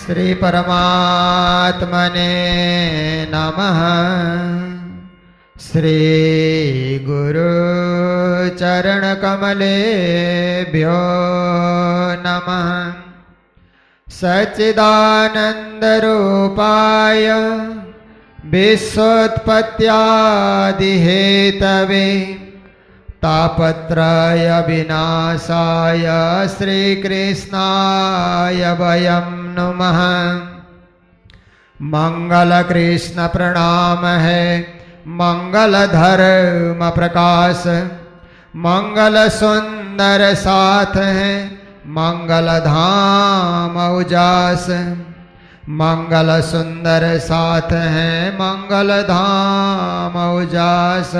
श्री परमात्मने नमः। श्री गुरु चरण कमलेभ्यो नमः। सच्चिदानंद रूपाय विश्वोत्पत्त्यादि हेतवे तापत्रय विनाशाय श्रीकृष्णाय वयं नुमः। मंगल कृष्ण प्रणाम है मंगल धर्म प्रकाश, मंगल सुंदर साथ है मंगल धाम उजास। मंगल सुंदर साथ है मंगल धाम उजास।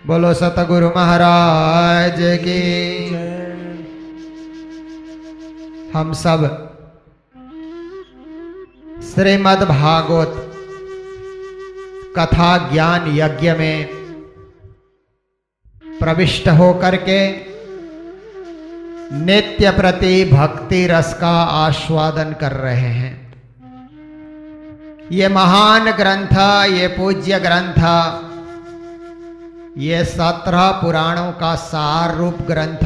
बोलो सतगुरु महाराज की। हम सब श्रीमद् भागवत कथा ज्ञान यज्ञ में प्रविष्ट होकर के नित्य प्रति भक्ति रस का आस्वादन कर रहे हैं। ये महान ग्रंथ, ये पूज्य ग्रंथ, ये 17 पुराणों का सार रूप ग्रंथ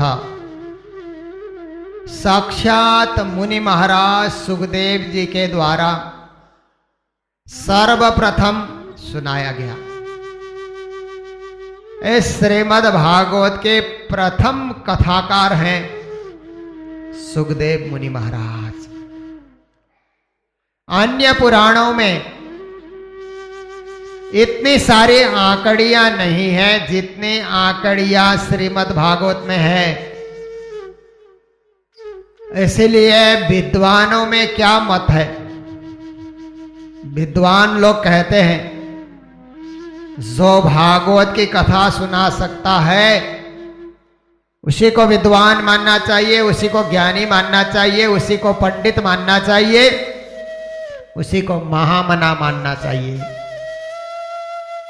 साक्षात मुनि महाराज सुखदेव जी के द्वारा सर्वप्रथम सुनाया गया। इस श्रीमद् भागवत के प्रथम कथाकार हैं सुखदेव मुनि महाराज। अन्य पुराणों में इतनी सारी आंकड़ियां नहीं है जितनी आंकड़ियां श्रीमद् भागवत में है। इसलिए विद्वानों में क्या मत है? विद्वान लोग कहते हैं जो भागवत की कथा सुना सकता है उसी को विद्वान मानना चाहिए, उसी को ज्ञानी मानना चाहिए, उसी को पंडित मानना चाहिए, उसी को महामना मानना चाहिए।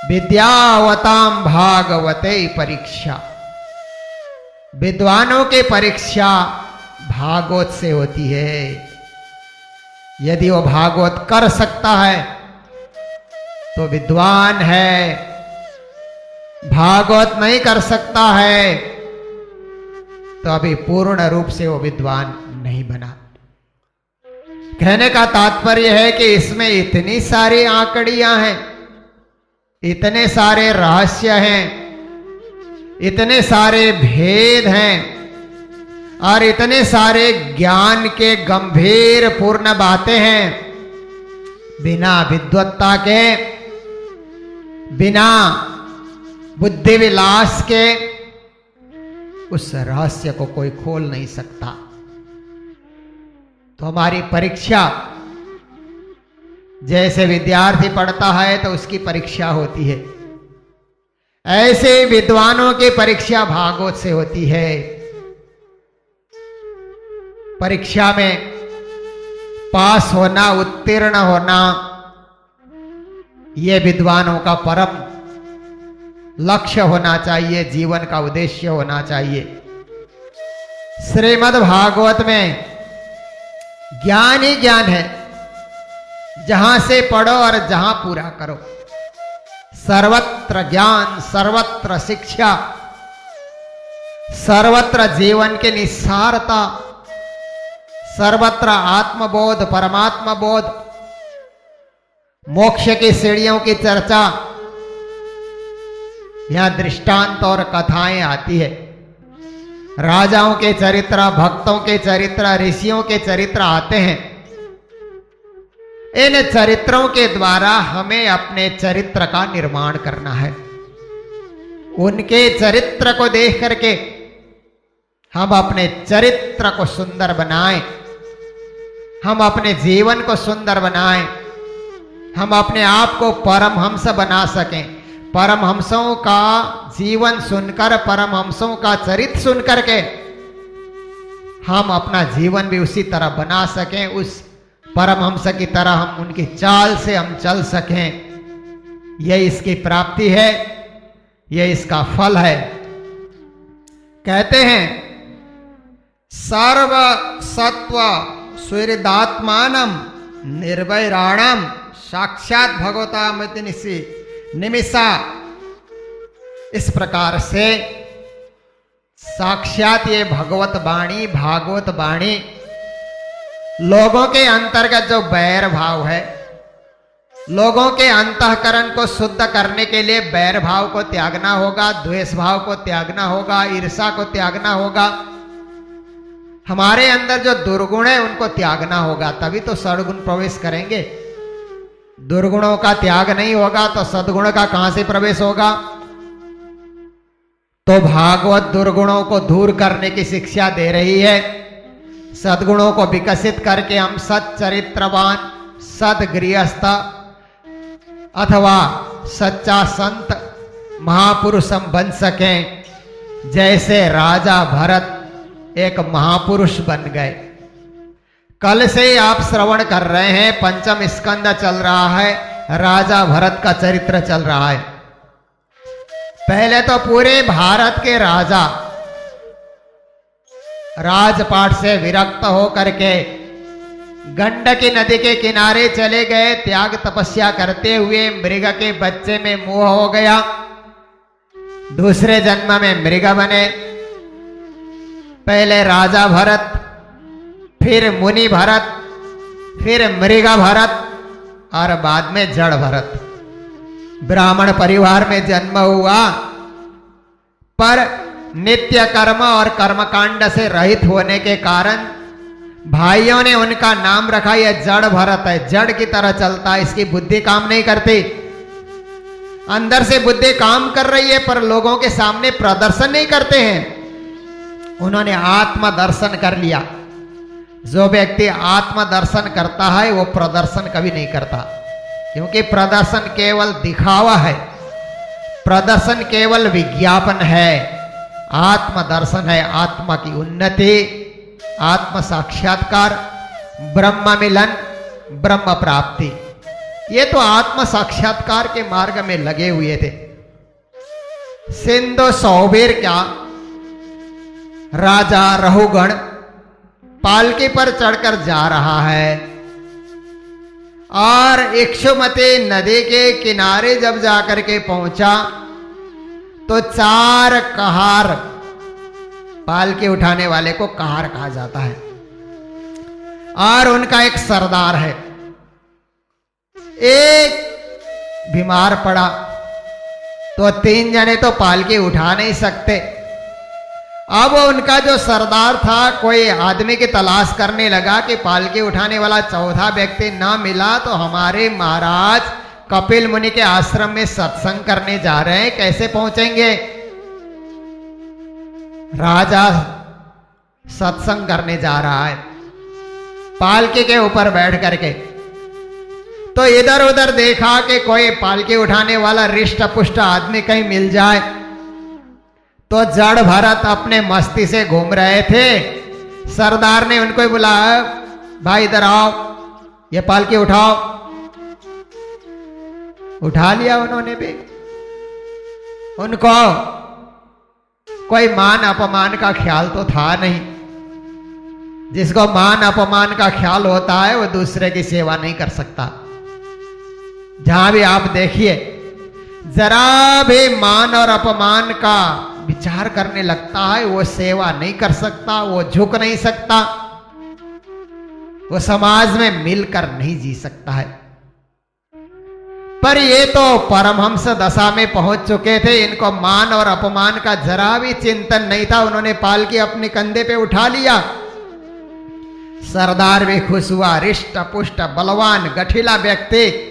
विद्यावताम भागवते परीक्षा, विद्वानों की परीक्षा भागवत से होती है। यदि वो भागवत कर सकता है तो विद्वान है, भागवत नहीं कर सकता है तो अभी पूर्ण रूप से वो विद्वान नहीं बना। कहने का तात्पर्य है कि इसमें इतनी सारी आंकड़ियां हैं, इतने सारे रहस्य हैं, इतने सारे भेद हैं और इतने सारे ज्ञान के गंभीर पूर्ण बातें हैं। बिना विद्वत्ता के, बिना बुद्धि विलास के उस रहस्य को कोई खोल नहीं सकता। तो हमारी परीक्षा, जैसे विद्यार्थी पढ़ता है तो उसकी परीक्षा होती है, ऐसे विद्वानों की परीक्षा भागवत से होती है। परीक्षा में पास होना, उत्तीर्ण होना, यह विद्वानों का परम लक्ष्य होना चाहिए, जीवन का उद्देश्य होना चाहिए। श्रीमद् भागवत में ज्ञान ही ज्ञान है, जहां से पढ़ो और जहां पूरा करो। सर्वत्र ज्ञान, सर्वत्र शिक्षा, सर्वत्र जीवन की निस्सारता, सर्वत्र आत्मबोध, परमात्मा बोध, मोक्ष की सीढ़ियों की चर्चा। यहां दृष्टांत और कथाएं आती है। राजाओं के चरित्र, भक्तों के चरित्र, ऋषियों के चरित्र आते हैं। इन चरित्रों के द्वारा हमें अपने चरित्र का निर्माण करना है। उनके चरित्र को देख करके हम अपने चरित्र को सुंदर बनाएं, हम अपने जीवन को सुंदर बनाएं, हम अपने आप को परमहंस बना सकें। परमहंसों का जीवन सुनकर, परमहंसों का चरित्र सुनकर के हम अपना जीवन भी उसी तरह बना सकें, उस परमहंस की तरह हम उनकी चाल से हम चल सकें। यह इसकी प्राप्ति है, यह इसका फल है। कहते हैं सर्व सत्व सुहृदात्मानम निर्वैराणम साक्षात भगवतामति निमिषा। इस प्रकार से साक्षात ये भगवत वाणी भागवत वाणी लोगों के अंतर्गत जो बैर भाव है, लोगों के अंतःकरण को शुद्ध करने के लिए बैर भाव को त्यागना होगा, द्वेष भाव को त्यागना होगा, ईर्षा को त्यागना होगा। हमारे अंदर जो दुर्गुण है उनको त्यागना होगा, तभी तो सद्गुण प्रवेश करेंगे। दुर्गुणों का त्याग नहीं होगा तो सद्गुण का कहां से प्रवेश होगा। तो भागवत दुर्गुणों को दूर करने की शिक्षा दे रही है। सद्गुणों को विकसित करके हम सच्चरित्रवान सद्गृहस्थ अथवा सच्चा संत महापुरुष हम बन सकें। जैसे राजा भरत एक महापुरुष बन गए। कल से आप श्रवण कर रहे हैं, पंचम स्कंद चल रहा है, राजा भरत का चरित्र चल रहा है। पहले तो पूरे भारत के राजा राजपाट से विरक्त होकर के गंडकी नदी के किनारे चले गए। त्याग तपस्या करते हुए मृग के बच्चे में मोह हो गया, दूसरे जन्म में मृग बने। पहले राजा भरत, फिर मुनि भरत, फिर मृग भरत और बाद में जड़ भरत। ब्राह्मण परिवार में जन्म हुआ, पर नित्य कर्म और कर्मकांड से रहित होने के कारण भाइयों ने उनका नाम रखा, यह जड़ भरत है। जड़ की तरह चलता है, इसकी बुद्धि काम नहीं करती। अंदर से बुद्धि काम कर रही है पर लोगों के सामने प्रदर्शन नहीं करते हैं। उन्होंने आत्म दर्शन कर लिया। जो व्यक्ति आत्म दर्शन करता है वो प्रदर्शन कभी नहीं करता, क्योंकि प्रदर्शन केवल दिखावा है, प्रदर्शन केवल विज्ञापन है। आत्म दर्शन है आत्मा की उन्नति, आत्म साक्षात्कार, ब्रह्म मिलन, ब्रह्म प्राप्ति। ये तो आत्म साक्षात्कार के मार्ग में लगे हुए थे। सिंधु सौबीर क्या राजा रहुगण पालकी पर चढ़कर जा रहा है और इक्षुमती नदी के किनारे जब जाकर के पहुंचा तो चार कहार, पालकी उठाने वाले को कहार कहा जाता है, और उनका एक सरदार है। एक बीमार पड़ा तो तीन जने तो पालकी उठा नहीं सकते। अब उनका जो सरदार था कोई आदमी की तलाश करने लगा कि पालकी उठाने वाला चौथा व्यक्ति ना मिला तो हमारे महाराज कपिल मुनि के आश्रम में सत्संग करने जा रहे हैं, कैसे पहुंचेंगे। राजा सत्संग करने जा रहा है पालकी के ऊपर बैठ करके, तो इधर उधर देखा कि कोई पालकी उठाने वाला रिष्ट पुष्ट आदमी कहीं मिल जाए। तो जड़ भरत अपने मस्ती से घूम रहे थे। सरदार ने उनको ही बुलाया, भाई इधर आओ, ये पालकी उठाओ। उठा लिया उन्होंने भी। उनको कोई मान अपमान का ख्याल तो था नहीं। जिसको मान अपमान का ख्याल होता है वो दूसरे की सेवा नहीं कर सकता। जहां भी आप देखिए, जरा भी मान और अपमान का विचार करने लगता है वो सेवा नहीं कर सकता, वो झुक नहीं सकता, वो समाज में मिलकर नहीं जी सकता है। पर ये तो परमहंस दशा में पहुंच चुके थे, इनको मान और अपमान का जरा भी चिंतन नहीं था। उन्होंने पालकी अपने कंधे पे उठा लिया। सरदार भी खुश हुआ, रिष्ट पुष्ट बलवान गठीला व्यक्ति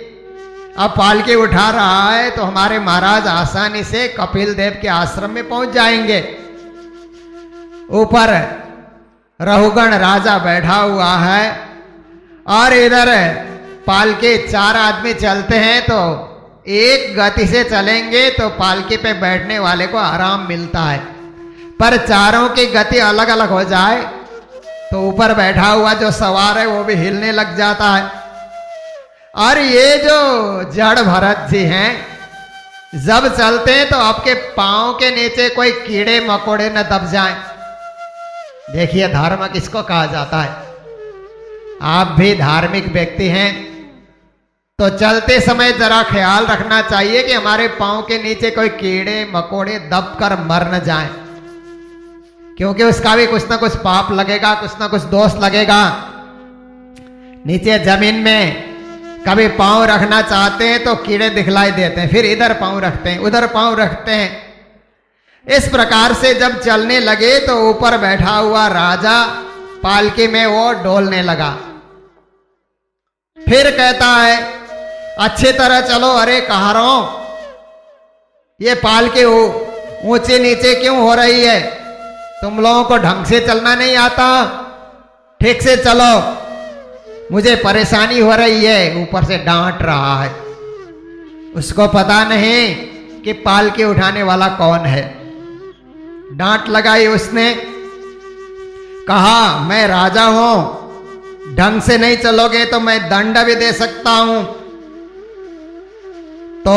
अब पालकी उठा रहा है तो हमारे महाराज आसानी से कपिल देव के आश्रम में पहुंच जाएंगे। ऊपर रहुगण राजा बैठा हुआ है और इधर पालकी चार आदमी चलते हैं तो एक गति से चलेंगे तो पालकी पे बैठने वाले को आराम मिलता है, पर चारों की गति अलग अलग हो जाए तो ऊपर बैठा हुआ जो सवार है वो भी हिलने लग जाता है। और ये जो जड़ भरत जी हैं, जब चलते हैं तो आपके पांव के नीचे कोई कीड़े मकोड़े न दब जाएं। देखिए धर्म किसको कहा जाता है। आप भी धार्मिक व्यक्ति हैं तो चलते समय जरा ख्याल रखना चाहिए कि हमारे पांव के नीचे कोई कीड़े मकोड़े दब कर मर न जाएं, क्योंकि उसका भी कुछ ना कुछ पाप लगेगा, कुछ ना कुछ दोष लगेगा। नीचे जमीन में कभी पांव रखना चाहते हैं तो कीड़े दिखलाई देते हैं, फिर इधर पांव रखते हैं, उधर पांव रखते हैं। इस प्रकार से जब चलने लगे तो ऊपर बैठा हुआ राजा पालकी में वो डोलने लगा। फिर कहता है अच्छी तरह चलो। अरे कह रहा हूं ये पालकी ऊंचे नीचे क्यों हो रही है? तुम लोगों को ढंग से चलना नहीं आता, ठीक से चलो, मुझे परेशानी हो रही है। ऊपर से डांट रहा है। उसको पता नहीं कि पालकी उठाने वाला कौन है। डांट लगाई उसने, कहा मैं राजा हूं, ढंग से नहीं चलोगे तो मैं दंड भी दे सकता हूं। तो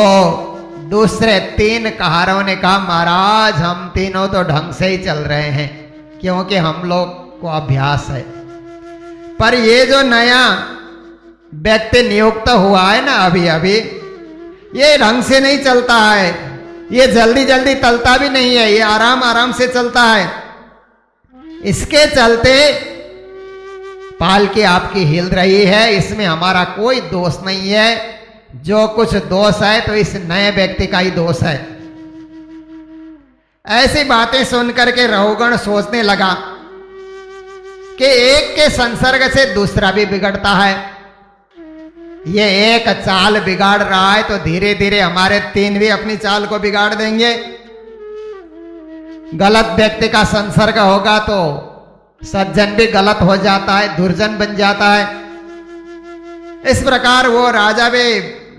दूसरे 3 कहारों ने कहा महाराज हम तीनों तो ढंग से ही चल रहे हैं, क्योंकि हम लोग को अभ्यास है। पर ये जो नया व्यक्ति नियुक्त हुआ है ना अभी अभी, ये ढंग से नहीं चलता है, ये जल्दी जल्दी चलता भी नहीं है, ये आराम आराम से चलता है। इसके चलते पालकी आपकी हिल रही है, इसमें हमारा कोई दोष नहीं है। जो कुछ दोष है तो इस नए व्यक्ति का ही दोष है। ऐसी बातें सुनकर के रहुगण सोचने लगा कि एक के संसर्ग से दूसरा भी बिगड़ता है। ये एक चाल बिगाड़ रहा है तो धीरे धीरे हमारे 3 भी अपनी चाल को बिगाड़ देंगे। गलत व्यक्ति का संसर्ग होगा तो सज्जन भी गलत हो जाता है, दुर्जन बन जाता है। इस प्रकार वो राजा भी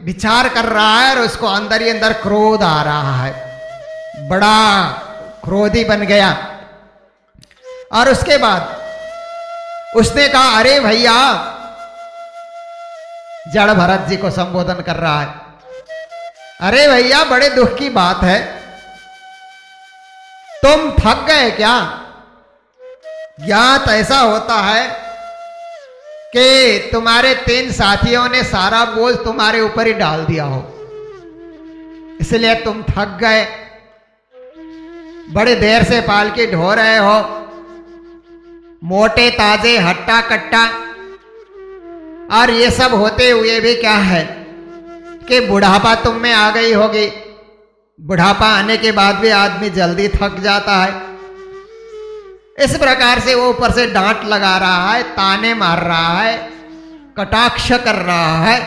विचार कर रहा है और उसको अंदर ही अंदर क्रोध आ रहा है, बड़ा क्रोधी बन गया। और उसके बाद उसने कहा अरे भैया, जड़ भरत जी को संबोधन कर रहा है, अरे भैया बड़े दुख की बात है, तुम थक गए क्या? ज्ञात ऐसा होता है कि तुम्हारे 3 साथियों ने सारा बोझ तुम्हारे ऊपर ही डाल दिया हो, इसलिए तुम थक गए, बड़े देर से पालकी ढो रहे हो, मोटे ताजे हट्टा कट्टा। और ये सब होते हुए भी क्या है कि बुढ़ापा तुम में आ गई होगी। बुढ़ापा आने के बाद भी आदमी जल्दी थक जाता है। इस प्रकार से वो ऊपर से डांट लगा रहा है, ताने मार रहा है, कटाक्ष कर रहा है।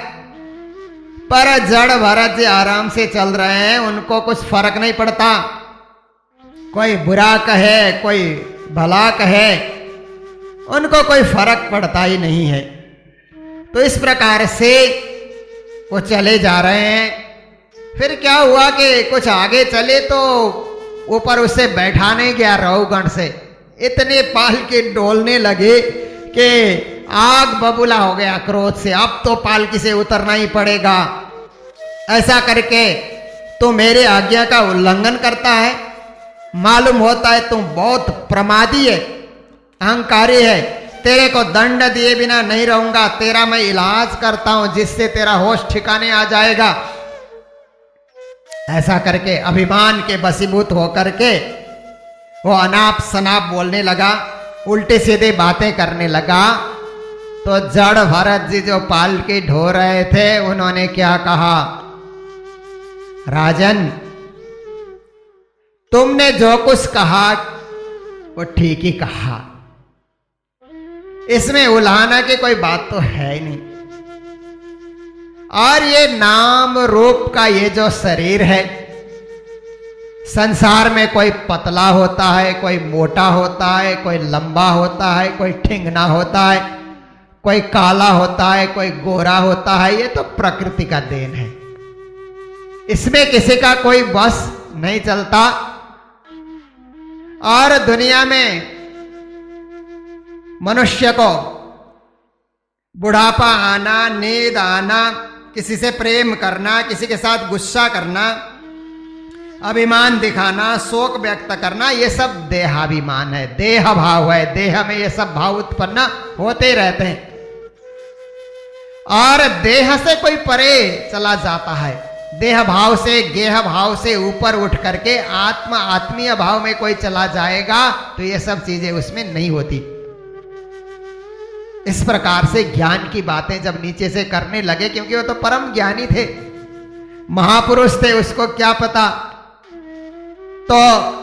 पर जड़ भरत जी आराम से चल रहे हैं, उनको कुछ फर्क नहीं पड़ता। कोई बुरा कहे कोई भला कहे, उनको कोई फर्क पड़ता ही नहीं है। तो इस प्रकार से वो चले जा रहे हैं। फिर क्या हुआ कि कुछ आगे चले तो ऊपर उससे बैठा नहीं गया रहुगण से। इतने पालकी डोलने लगे कि आग बबूला हो गया क्रोध से। अब तो पालकी से उतरना ही पड़ेगा। ऐसा करके तो मेरे आज्ञा का उल्लंघन करता है, मालूम होता है तुम बहुत प्रमादी है, अहंकारी है, तेरे को दंड दिए बिना नहीं रहूंगा, तेरा मैं इलाज करता हूं जिससे तेरा होश ठिकाने आ जाएगा। ऐसा करके अभिमान के वशीभूत होकर के वो अनाप शनाप बोलने लगा, उल्टे सीधे बातें करने लगा। तो जड़ भरत जी जो पालकी ढो रहे थे उन्होंने क्या कहा, राजन तुमने जो कुछ कहा वो ठीक ही कहा, इसमें उल्हाना की कोई बात तो है ही नहीं। और ये नाम रूप का ये जो शरीर है, संसार में कोई पतला होता है, कोई मोटा होता है, कोई लंबा होता है, कोई ठिंगना होता है, कोई काला होता है, कोई गोरा होता है। ये तो प्रकृति का देन है, इसमें किसी का कोई बस नहीं चलता। और दुनिया में मनुष्य को बुढ़ापा आना, नींद आना, किसी से प्रेम करना, किसी के साथ गुस्सा करना, अभिमान दिखाना, शोक व्यक्त करना, ये सब देहाभिमान है, देह भाव है। देह में ये सब भाव उत्पन्न होते रहते हैं। और देह से कोई परे चला जाता है, देह भाव से गेह भाव से ऊपर उठ करके आत्मा आत्मीय भाव में कोई चला जाएगा तो ये सब चीजें उसमें नहीं होती। इस प्रकार से ज्ञान की बातें जब नीचे से करने लगे, क्योंकि वो तो परम ज्ञानी थे, महापुरुष थे, उसको क्या पता। तो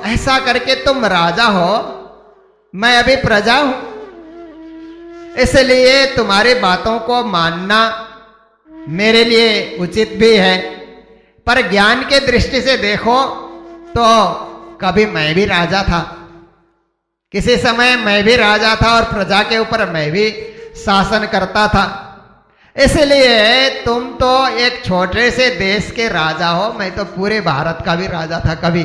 ऐसा करके तुम राजा हो, मैं अभी प्रजा हूं, इसलिए तुम्हारी बातों को मानना मेरे लिए उचित भी है, पर ज्ञान के दृष्टि से देखो तो कभी मैं भी राजा था, किसी समय मैं भी राजा था और प्रजा के ऊपर मैं भी शासन करता था, इसलिए तुम तो एक छोटे से देश के राजा हो, मैं तो पूरे भारत का भी राजा था कभी।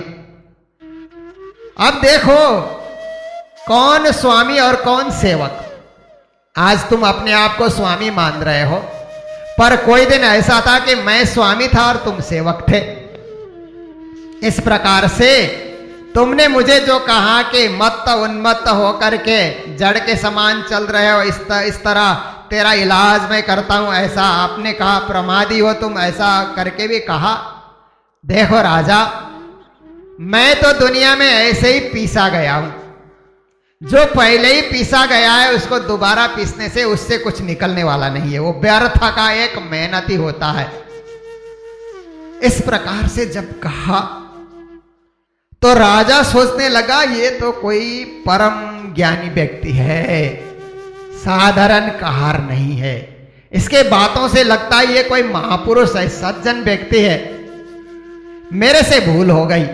अब देखो कौन स्वामी और कौन सेवक। आज तुम अपने आप को स्वामी मान रहे हो, पर कोई दिन ऐसा था कि मैं स्वामी था और तुम सेवक थे। इस प्रकार से तुमने मुझे जो कहा कि मत्त उन्मत्त होकर के जड़ के समान चल रहे हो, इस तरह तेरा इलाज मैं करता हूं, ऐसा आपने कहा। प्रमादी हो तुम, ऐसा करके भी कहा। देखो राजा, मैं तो दुनिया में ऐसे ही पीसा गया हूं, जो पहले ही पीसा गया है उसको दोबारा पीसने से उससे कुछ निकलने वाला नहीं है, वो व्यर्थ का एक मेहनत ही होता है। इस प्रकार से जब कहा तो राजा सोचने लगा ये तो कोई परम ज्ञानी व्यक्ति है, साधारण कहार नहीं है, इसके बातों से लगता है ये कोई महापुरुष है, सज्जन व्यक्ति है। मेरे से भूल हो गई,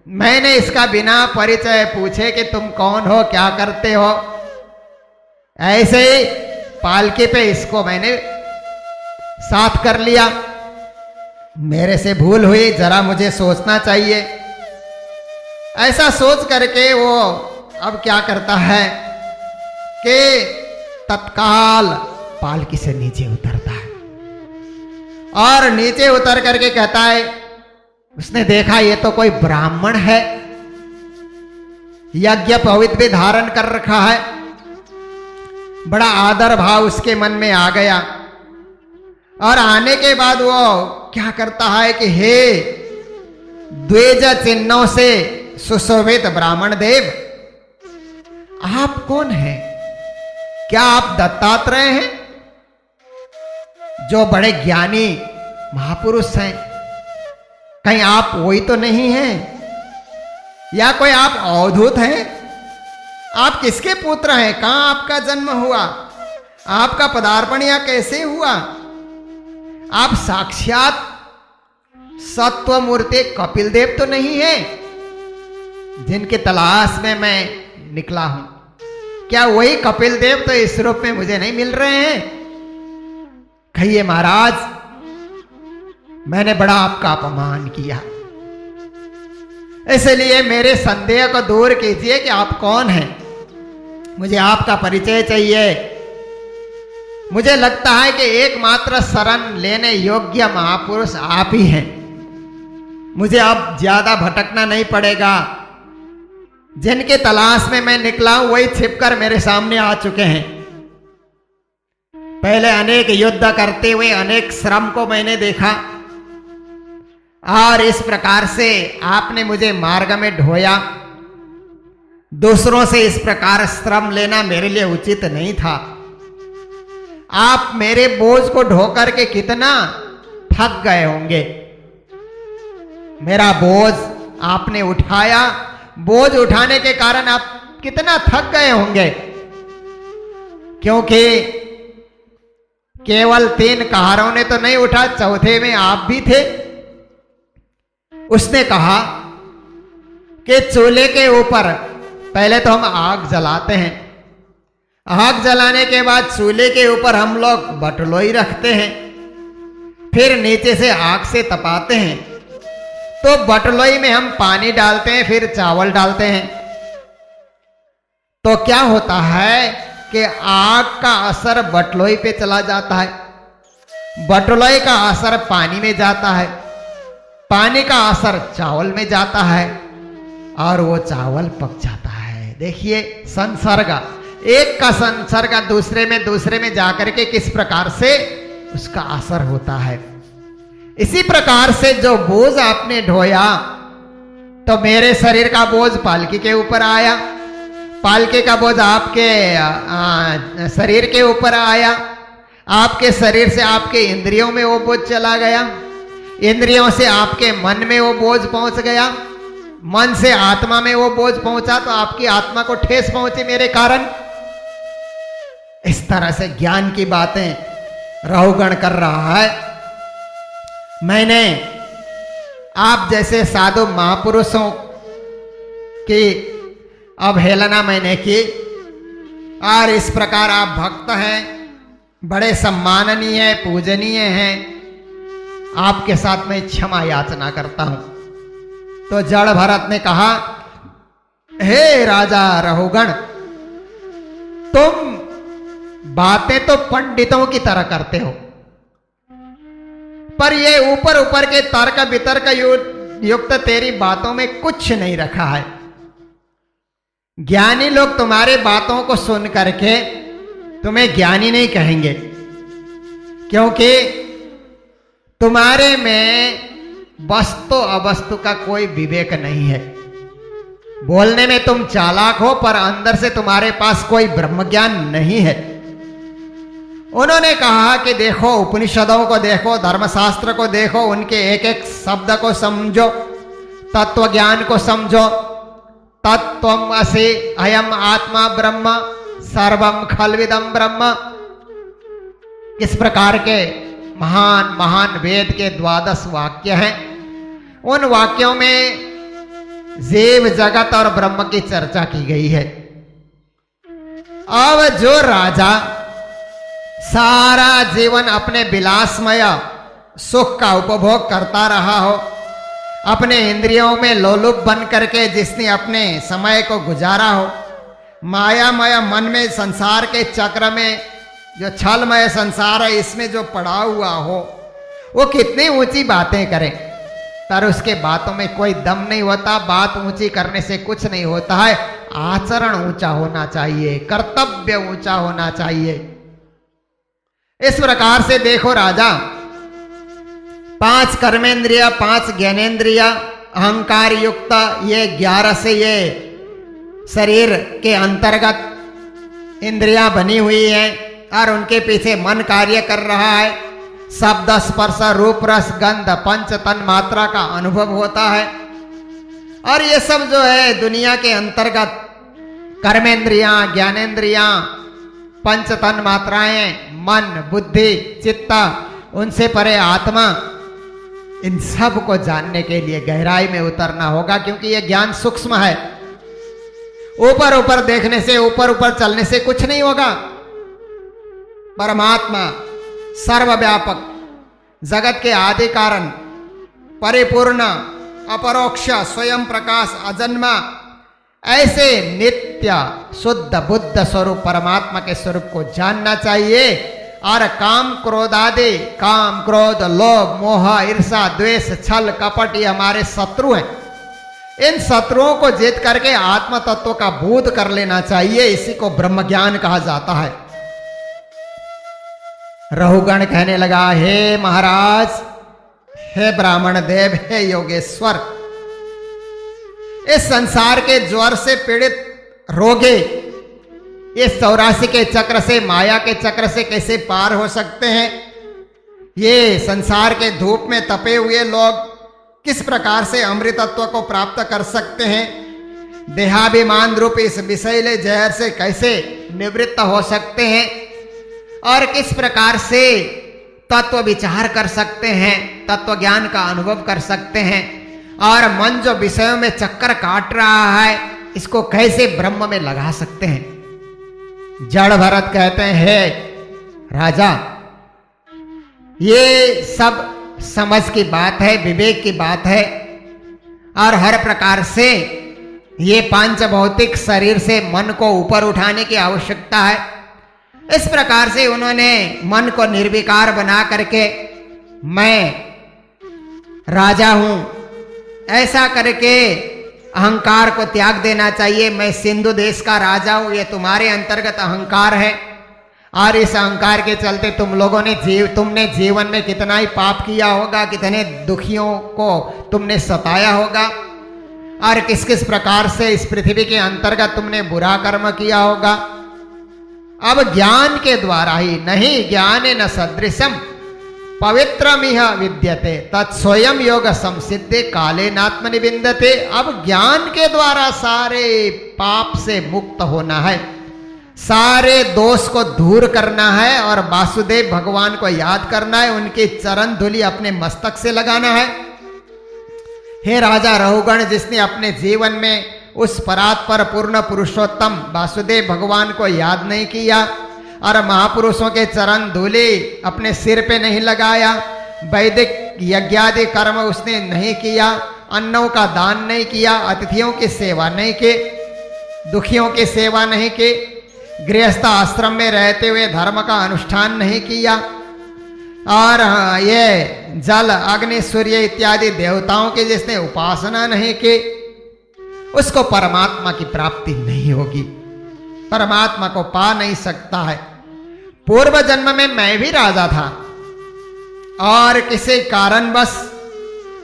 मैंने इसका बिना परिचय पूछे कि तुम कौन हो, क्या करते हो, ऐसे ही पालकी पे इसको मैंने साथ कर लिया। मेरे से भूल हुई, जरा मुझे सोचना चाहिए। ऐसा सोच करके वो अब क्या करता है कि तत्काल पालकी से नीचे उतरता है और नीचे उतर करके कहता है, उसने देखा ये तो कोई ब्राह्मण है, यज्ञ पवित्र भी धारण कर रखा है। बड़ा आदर भाव उसके मन में आ गया और आने के बाद वो क्या करता है कि हे द्विज चिन्हों से सुशोभित ब्राह्मण देव, आप कौन हैं? क्या आप दत्तात्रेय हैं जो बड़े ज्ञानी महापुरुष हैं? कहीं आप वही तो नहीं हैं, या कोई आप अवधूत हैं? आप किसके पुत्र हैं? कहां आपका जन्म हुआ? आपका पदार्पण यहां कैसे हुआ? आप साक्षात सत्व मूर्ति कपिल देव तो नहीं है जिनके तलाश में मैं निकला हूं? क्या वही कपिल देव तो इस रूप में मुझे नहीं मिल रहे हैं? कहिए महाराज, मैंने बड़ा आपका अपमान किया, इसलिए मेरे संदेह को दूर कीजिए कि आप कौन हैं, मुझे आपका परिचय चाहिए। मुझे लगता है कि एकमात्र शरण लेने योग्य महापुरुष आप ही हैं, मुझे अब ज्यादा भटकना नहीं पड़ेगा। जिनके तलाश में मैं निकला हूं वही छिपकर मेरे सामने आ चुके हैं। पहले अनेक युद्ध करते हुए अनेक श्रम को मैंने देखा और इस प्रकार से आपने मुझे मार्ग में ढोया। दूसरों से इस प्रकार श्रम लेना मेरे लिए उचित नहीं था। आप मेरे बोझ को ढोकर के कितना थक गए होंगे। मेरा बोझ आपने उठाया, बोझ उठाने के कारण आप कितना थक गए होंगे, क्योंकि केवल 3 कहारों ने तो नहीं उठा, चौथे में आप भी थे। उसने कहा कि चूल्हे के ऊपर पहले तो हम आग जलाते हैं, आग जलाने के बाद चूल्हे के ऊपर हम लोग बटलोई रखते हैं, फिर नीचे से आग से तपाते हैं, तो बटलोई में हम पानी डालते हैं, फिर चावल डालते हैं। तो क्या होता है कि आग का असर बटलोई पे चला जाता है, बटलोई का असर पानी में जाता है, पानी का असर चावल में जाता है और वो चावल पक जाता है। देखिए संसर्ग, एक का संसर्ग दूसरे में जाकर के किस प्रकार से उसका असर होता है। इसी प्रकार से जो बोझ आपने ढोया, तो मेरे शरीर का बोझ पालकी के ऊपर आया, पालकी का बोझ आपके शरीर के ऊपर आया, आपके शरीर से आपके इंद्रियों में वो बोझ चला गया, इंद्रियों से आपके मन में वो बोझ पहुंच गया, मन से आत्मा में वो बोझ पहुंचा, तो आपकी आत्मा को ठेस पहुंची मेरे कारण। इस तरह से ज्ञान की बातें रहुगण कर रहा है। मैंने आप जैसे साधु महापुरुषों की अवहेलना मैंने की, और इस प्रकार आप भक्त हैं, बड़े सम्माननीय पूजनीय हैं, आपके साथ मैं क्षमा याचना करता हूं। तो जड़ भरत ने कहा, हे राजा रहुगण, तुम बातें तो पंडितों की तरह करते हो, पर ये ऊपर ऊपर के तर्क वितर्क युक्त तेरी बातों में कुछ नहीं रखा है। ज्ञानी लोग तुम्हारे बातों को सुन करके तुम्हें ज्ञानी नहीं कहेंगे, क्योंकि तुम्हारे में वस्तु अवस्तु का कोई विवेक नहीं है। बोलने में तुम चालाक हो, पर अंदर से तुम्हारे पास कोई ब्रह्म ज्ञान नहीं है। उन्होंने कहा कि देखो, उपनिषदों को देखो, धर्मशास्त्र को देखो, उनके एक एक शब्द को समझो, तत्व ज्ञान को समझो। तत्वम असि अयम आत्मा ब्रह्म सर्वम खलविदम ब्रह्म, किस प्रकार के महान महान वेद के 12 वाक्य हैं। उन वाक्यों में जीव जगत और ब्रह्म की चर्चा की गई है। अब जो राजा सारा जीवन अपने विलासमय सुख का उपभोग करता रहा हो, अपने इंद्रियों में लोलुप बन करके जिसने अपने समय को गुजारा हो, मायामय मन में संसार के चक्र में, जो छलमय संसार है इसमें जो पड़ा हुआ हो, वो कितनी ऊंची बातें करे, पर उसके बातों में कोई दम नहीं होता। बात ऊंची करने से कुछ नहीं होता है, आचरण ऊंचा होना चाहिए, कर्तव्य ऊंचा होना चाहिए। इस प्रकार से देखो राजा, 5 कर्मेंद्रिया, 5 ज्ञानेन्द्रिया, अहंकार युक्त ये 11 से ये शरीर के अंतर्गत इंद्रियां बनी हुई हैं, और उनके पीछे मन कार्य कर रहा है। शब्द स्पर्श रूप रस गंध पंच तन मात्रा का अनुभव होता है, और ये सब जो है दुनिया के अंतर्गत कर्मेंद्रियां, ज्ञानेन्द्रियां, पंच तन मात्राएं, मन बुद्धि चित्त, उनसे परे आत्मा, इन सब को जानने के लिए गहराई में उतरना होगा, क्योंकि यह ज्ञान सूक्ष्म है। ऊपर ऊपर देखने से, ऊपर ऊपर चलने से कुछ नहीं होगा। परमात्मा सर्वव्यापक, जगत के आदि कारण, परिपूर्ण, अपरोक्ष, स्वयं प्रकाश, अजन्मा, ऐसे नित्य शुद्ध बुद्ध स्वरूप परमात्मा के स्वरूप को जानना चाहिए। और काम क्रोध आदि, काम क्रोध लोभ मोह ईर्षा द्वेष छल कपट, ये हमारे शत्रु हैं। इन शत्रुओं को जीत करके आत्म तत्व का बोध कर लेना चाहिए। इसी को ब्रह्म ज्ञान कहा जाता है। रहुगण कहने लगा, हे महाराज, हे ब्राह्मण देव, हे योगेश्वर, इस संसार के ज्वर से पीड़ित रोगी इस 84 के चक्र से, माया के चक्र से कैसे पार हो सकते हैं? ये संसार के धूप में तपे हुए लोग किस प्रकार से अमृतत्व को प्राप्त कर सकते हैं? देहाभिमान रूप इस विषैले जहर से कैसे निवृत्त हो सकते हैं? और किस प्रकार से तत्व विचार कर सकते हैं, तत्व ज्ञान का अनुभव कर सकते हैं? और मन जो विषयों में चक्कर काट रहा है, इसको कैसे ब्रह्म में लगा सकते हैं? जड़ भरत कहते हैं, हे राजा, ये सब समझ की बात है, विवेक की बात है, और हर प्रकार से ये पांच भौतिक शरीर से मन को ऊपर उठाने की आवश्यकता है। इस प्रकार से उन्होंने मन को निर्विकार बना करके मैं राजा हूं ऐसा करके अहंकार को त्याग देना चाहिए। मैं सिंधु देश का राजा हूं, ये तुम्हारे अंतर्गत अहंकार है। और इस अहंकार के चलते तुमने जीवन में कितना ही पाप किया होगा, कितने दुखियों को तुमने सताया होगा, और किस किस प्रकार से इस पृथ्वी के अंतर्गत तुमने बुरा कर्म किया होगा। अब ज्ञान के द्वारा ही, नहीं ज्ञान न सदृशम पवित्रमिह विद्यते तत्स्वयं योग संसिद्धे काले नात्मनिबिंदते। अब ज्ञान के द्वारा सारे पाप से मुक्त होना है, सारे दोष को दूर करना है और वासुदेव भगवान को याद करना है, उनकी चरण धूलि अपने मस्तक से लगाना है। हे राजा रहुगण, जिसने अपने जीवन में उस परात्पर पूर्ण पुरुषोत्तम वासुदेव भगवान को याद नहीं किया और महापुरुषों के चरण धूलि अपने सिर पे नहीं लगाया, वैदिक यज्ञादि कर्म उसने नहीं किया, अन्नों का दान नहीं किया, अतिथियों की सेवा नहीं की, दुखियों की सेवा नहीं की, गृहस्थ आश्रम में रहते हुए धर्म का अनुष्ठान नहीं किया, और ये जल अग्नि सूर्य इत्यादि देवताओं की जिसने उपासना नहीं की, उसको परमात्मा की प्राप्ति नहीं होगी, परमात्मा को पा नहीं सकता है। पूर्व जन्म में मैं भी राजा था और किसी कारणवश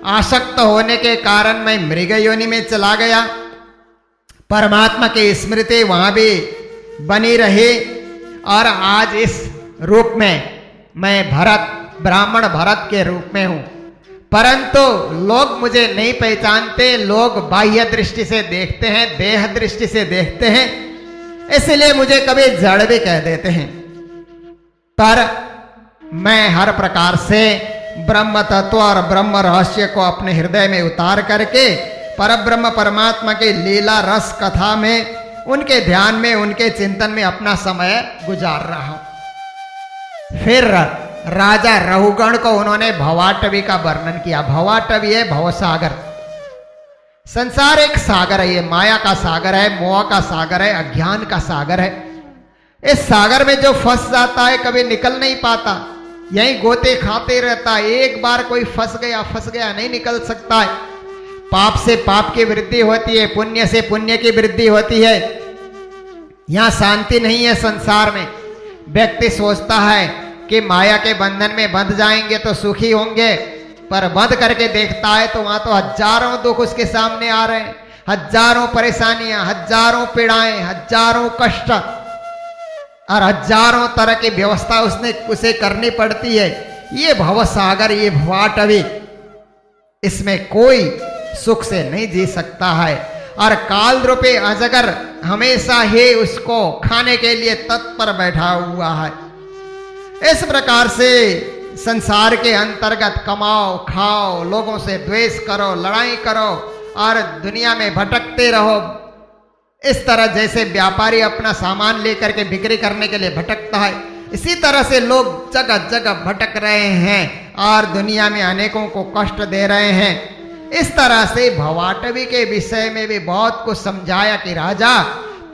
आसक्त होने के कारण मैं मृग योनि में चला गया, परमात्मा की स्मृति वहां भी बनी रही, और आज इस रूप में मैं ब्राह्मण भरत के रूप में हूं। परंतु लोग मुझे नहीं पहचानते, लोग बाह्य दृष्टि से देखते हैं, देह दृष्टि से देखते हैं, इसलिए मुझे कभी जड़ भी कह देते हैं। पर मैं हर प्रकार से ब्रह्म तत्व और ब्रह्म रहस्य को अपने हृदय में उतार करके परब्रह्म परमात्मा की लीला रस कथा में, उनके ध्यान में, उनके चिंतन में अपना समय गुजार रहा हूं। फिर राजा रहुगण को उन्होंने भवाटवी का वर्णन किया। भवाटवी है भवसागर। संसार एक सागर है, ये माया का सागर है, मोह का सागर है, अज्ञान का सागर है। इस सागर में जो फंस जाता है कभी निकल नहीं पाता, यहीं गोते खाते रहता है। एक बार कोई फंस गया नहीं निकल सकता है। पाप से पाप की वृद्धि होती है, पुण्य से पुण्य की वृद्धि होती है। यहां शांति नहीं है संसार में। व्यक्ति सोचता है कि माया के बंधन में बंध जाएंगे तो सुखी होंगे, पर बंध करके देखता है तो वहां तो हजारों दुख उसके सामने आ रहे हैं, हजारों परेशानियां, हजारों पीड़ाएं, हजारों कष्ट और हजारों तरह की व्यवस्था उसे करनी पड़ती है। ये भवसागर, ये भवाटवी, इसमें कोई सुख से नहीं जी सकता है, और काल रूपी अजगर हमेशा ही उसको खाने के लिए तत्पर बैठा हुआ है। इस प्रकार से संसार के अंतर्गत कमाओ, खाओ, लोगों से द्वेष करो, लड़ाई करो और दुनिया में भटकते रहो। इस तरह जैसे व्यापारी अपना सामान लेकर के बिक्री करने के लिए भटकता है, इसी तरह से लोग जगह जगह भटक रहे हैं और दुनिया में अनेकों को कष्ट दे रहे हैं। इस तरह से भवाटवी के विषय में भी बहुत कुछ समझाया कि राजा,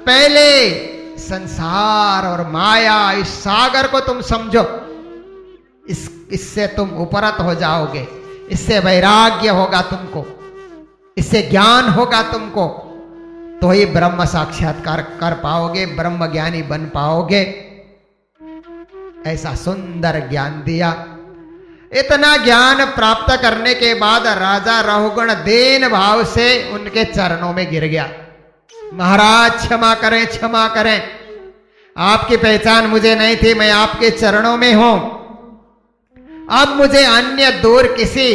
पहले संसार और माया, इस सागर को तुम समझो, इससे तुम उपरत हो जाओगे, इससे वैराग्य होगा तुमको, इससे ज्ञान होगा तुमको, तो ही ब्रह्म साक्षात्कार कर पाओगे, ब्रह्म ज्ञानी बन पाओगे। ऐसा सुंदर ज्ञान दिया। इतना ज्ञान प्राप्त करने के बाद राजा रहुगण दीन भाव से उनके चरणों में गिर गया। महाराज क्षमा करें, क्षमा करें, आपकी पहचान मुझे नहीं थी, मैं आपके चरणों में हूं। अब मुझे अन्य दूर किसी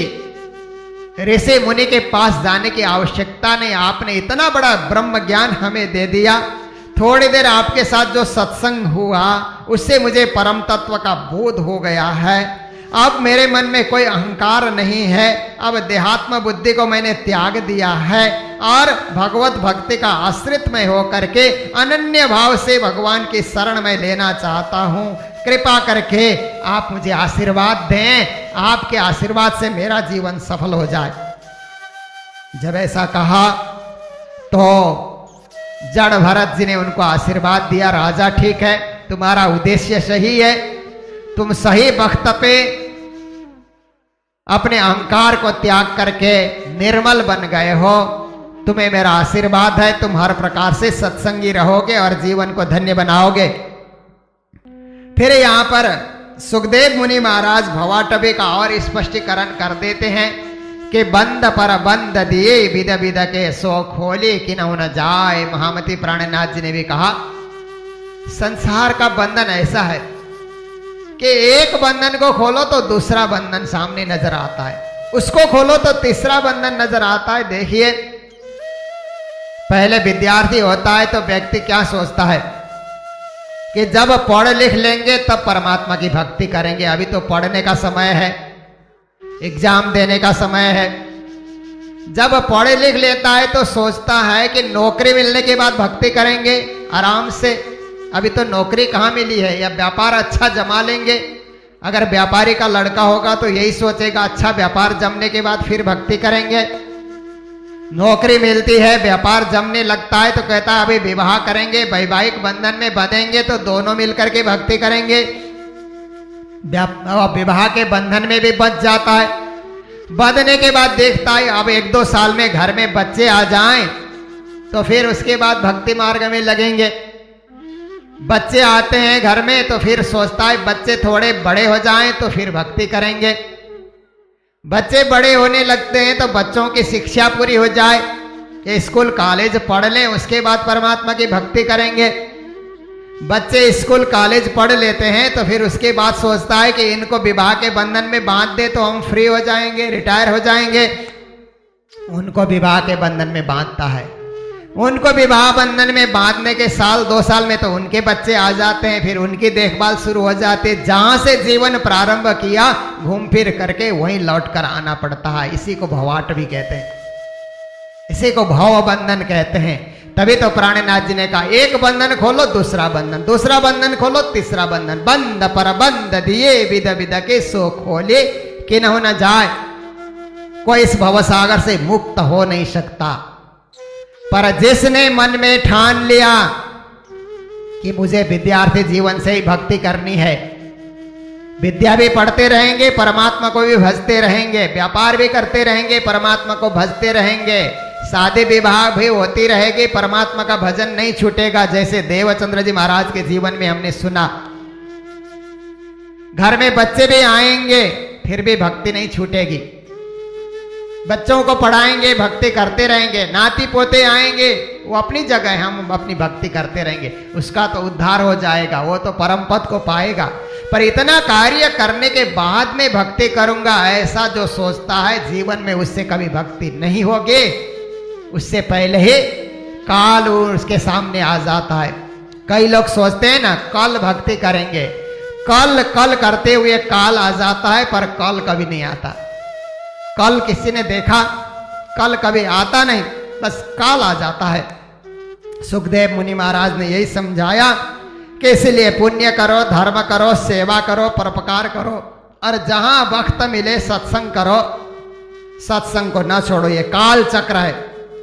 ऋषि मुनि के पास जाने की आवश्यकता नहीं, आपने इतना बड़ा ब्रह्म ज्ञान हमें दे दिया। थोड़ी देर आपके साथ जो सत्संग हुआ उससे मुझे परम तत्व का बोध हो गया है। अब मेरे मन में कोई अहंकार नहीं है, अब देहात्म बुद्धि को मैंने त्याग दिया है और भगवत भक्ति का आश्रित में होकर के अनन्य भाव से भगवान की शरण में लेना चाहता हूं। कृपा करके आप मुझे आशीर्वाद दें, आपके आशीर्वाद से मेरा जीवन सफल हो जाए। जब ऐसा कहा तो जड़ भरत जी ने उनको आशीर्वाद दिया, राजा ठीक है, तुम्हारा उद्देश्य सही है, तुम सही वक्त पे अपने अहंकार को त्याग करके निर्मल बन गए हो, तुम्हें मेरा आशीर्वाद है, तुम हर प्रकार से सत्संगी रहोगे और जीवन को धन्य बनाओगे। फिर यहाँ पर सुखदेव मुनि महाराज भवाटवी का और स्पष्टीकरण कर देते हैं कि बंद पर बंद दिए विद विद के सो खोले कि न जाए। महामती प्राणनाथ जी ने भी कहा संसार का बंधन ऐसा है कि एक बंधन को खोलो तो दूसरा बंधन सामने नजर आता है, उसको खोलो तो तीसरा बंधन नजर आता है। देखिए पहले विद्यार्थी होता है तो व्यक्ति क्या सोचता है कि जब पढ़ लिख लेंगे तब परमात्मा की भक्ति करेंगे, अभी तो पढ़ने का समय है, एग्जाम देने का समय है। जब पढ़ लिख लेता है तो सोचता है कि नौकरी मिलने के बाद भक्ति करेंगे आराम से, अभी तो नौकरी कहाँ मिली है, या व्यापार अच्छा जमा लेंगे। अगर व्यापारी का लड़का होगा तो यही सोचेगा अच्छा व्यापार जमने के बाद फिर भक्ति करेंगे। नौकरी मिलती है, व्यापार जमने लगता है तो कहता है अभी विवाह करेंगे, वैवाहिक बंधन में बंधेंगे तो दोनों मिलकर के भक्ति करेंगे। विवाह के बंधन में भी बंध जाता है, बंधने के बाद देखता है अब 1-2 साल में घर में बच्चे आ जाएं तो फिर उसके बाद भक्ति मार्ग में लगेंगे। बच्चे आते हैं घर में तो फिर सोचता है बच्चे थोड़े बड़े हो जाएं तो फिर भक्ति करेंगे। बच्चे बड़े होने लगते हैं तो बच्चों की शिक्षा पूरी हो जाए कि स्कूल कॉलेज पढ़ लें, उसके बाद परमात्मा की भक्ति करेंगे। बच्चे स्कूल कॉलेज पढ़ लेते हैं तो फिर उसके बाद सोचता है कि इनको विवाह के बंधन में बांध दे तो हम फ्री हो जाएंगे, रिटायर हो जाएंगे। उनको विवाह के बंधन में बांधता है, उनको विवाह बंधन में बांधने के 1-2 साल में तो उनके बच्चे आ जाते हैं, फिर उनकी देखभाल शुरू हो जाती है। जहां से जीवन प्रारंभ किया घूम फिर करके वहीं लौट कर आना पड़ता है। इसी को भवाट भी कहते हैं, इसी को भव बंधन कहते हैं। तभी तो प्राणनाथ जी ने कहा एक बंधन खोलो दूसरा बंधन, दूसरा बंधन खोलो तीसरा बंधन। बंद पर बंद दिए विद विद के सो खोले कि न जाए। कोई इस भवसागर से मुक्त हो नहीं सकता, पर जिसने मन में ठान लिया कि मुझे विद्यार्थी जीवन से ही भक्ति करनी है, विद्या भी पढ़ते रहेंगे, परमात्मा को भी भजते रहेंगे, व्यापार भी करते रहेंगे, परमात्मा को भजते रहेंगे, शादी विवाह भी होती रहेगी, परमात्मा का भजन नहीं छूटेगा। जैसे देवचंद्र जी महाराज के जीवन में हमने सुना, घर में बच्चे भी आएंगे फिर भी भक्ति नहीं छूटेगी, बच्चों को पढ़ाएंगे भक्ति करते रहेंगे, नाती पोते आएंगे वो अपनी जगह है, हम अपनी भक्ति करते रहेंगे, उसका तो उद्धार हो जाएगा, वो तो परम पद को पाएगा। पर इतना कार्य करने के बाद में भक्ति करूंगा ऐसा जो सोचता है जीवन में उससे कभी भक्ति नहीं होगी। उससे पहले ही काल उसके सामने आ जाता है। कई लोग सोचते हैं ना कल भक्ति करेंगे, कल कल करते हुए काल आ जाता है, पर कल कभी नहीं आता। कल किसी ने देखा? कल कभी आता नहीं, बस काल आ जाता है। सुखदेव मुनि महाराज ने यही समझाया कि इसलिए पुण्य करो, धर्म करो, सेवा करो, परोपकार करो, और जहां वक्त मिले सत्संग करो, सत्संग को न छोड़ो। ये काल चक्र है,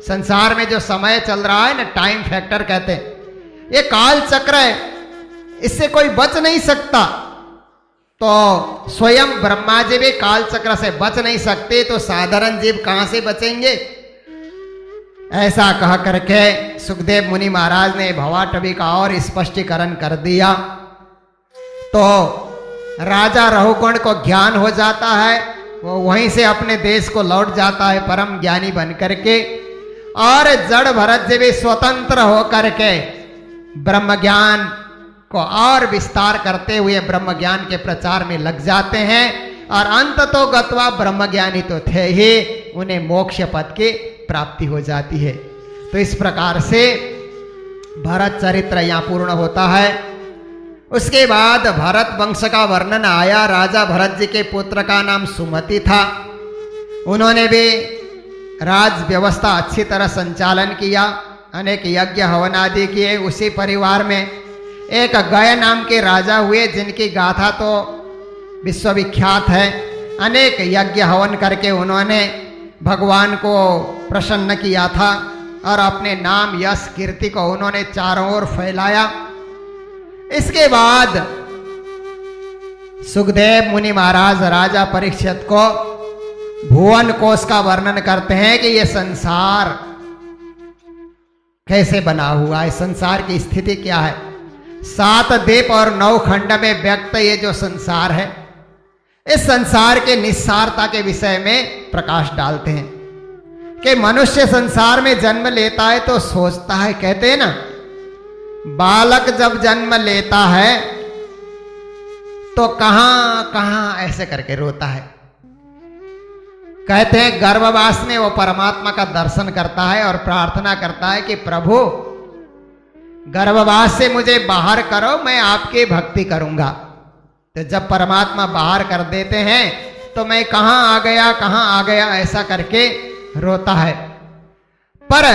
संसार में जो समय चल रहा है ना, टाइम फैक्टर कहते हैं, ये काल चक्र है, इससे कोई बच नहीं सकता। तो स्वयं ब्रह्मा जी भी काल चक्र से बच नहीं सकते, तो साधारण जीव कहां से बचेंगे? ऐसा कह करके सुखदेव मुनि महाराज ने भवाटवी का और स्पष्टीकरण कर दिया। तो राजा रहुगुण को ज्ञान हो जाता है, वो वहीं से अपने देश को लौट जाता है परम ज्ञानी बन करके, और जड़ भरत जी भी स्वतंत्र होकर के ब्रह्म ज्ञान को और विस्तार करते हुए ब्रह्म ज्ञान के प्रचार में लग जाते हैं, और अंत तो गत्वा ब्रह्म ज्ञानी तो थे ही, उन्हें मोक्ष पद की प्राप्ति हो जाती है। तो इस प्रकार से भरत चरित्र यहाँ पूर्ण होता है। उसके बाद भरत वंश का वर्णन आया। राजा भरत जी के पुत्र का नाम सुमति था, उन्होंने भी राज व्यवस्था अच्छी तरह संचालन किया, अनेक यज्ञ हवन आदि किए। उसी परिवार में एक गय नाम के राजा हुए, जिनकी गाथा तो विश्वविख्यात है। अनेक यज्ञ हवन करके उन्होंने भगवान को प्रसन्न किया था, और अपने नाम यश कीर्ति को उन्होंने चारों ओर फैलाया। इसके बाद सुखदेव मुनि महाराज राजा परीक्षित को भुवन कोश का वर्णन करते हैं कि यह संसार कैसे बना हुआ है, संसार की स्थिति क्या है। 7 द्वीप और 9 खंड में व्यक्त ये जो संसार है, इस संसार के निस्सारता के विषय में प्रकाश डालते हैं कि मनुष्य संसार में जन्म लेता है तो सोचता है, कहते हैं ना, बालक जब जन्म लेता है तो कहां कहां ऐसे करके रोता है। कहते हैं गर्भवास में वो परमात्मा का दर्शन करता है और प्रार्थना करता है कि प्रभु गर्भवास से मुझे बाहर करो, मैं आपकी भक्ति करूंगा। तो जब परमात्मा बाहर कर देते हैं तो मैं कहां आ गया ऐसा करके रोता है। पर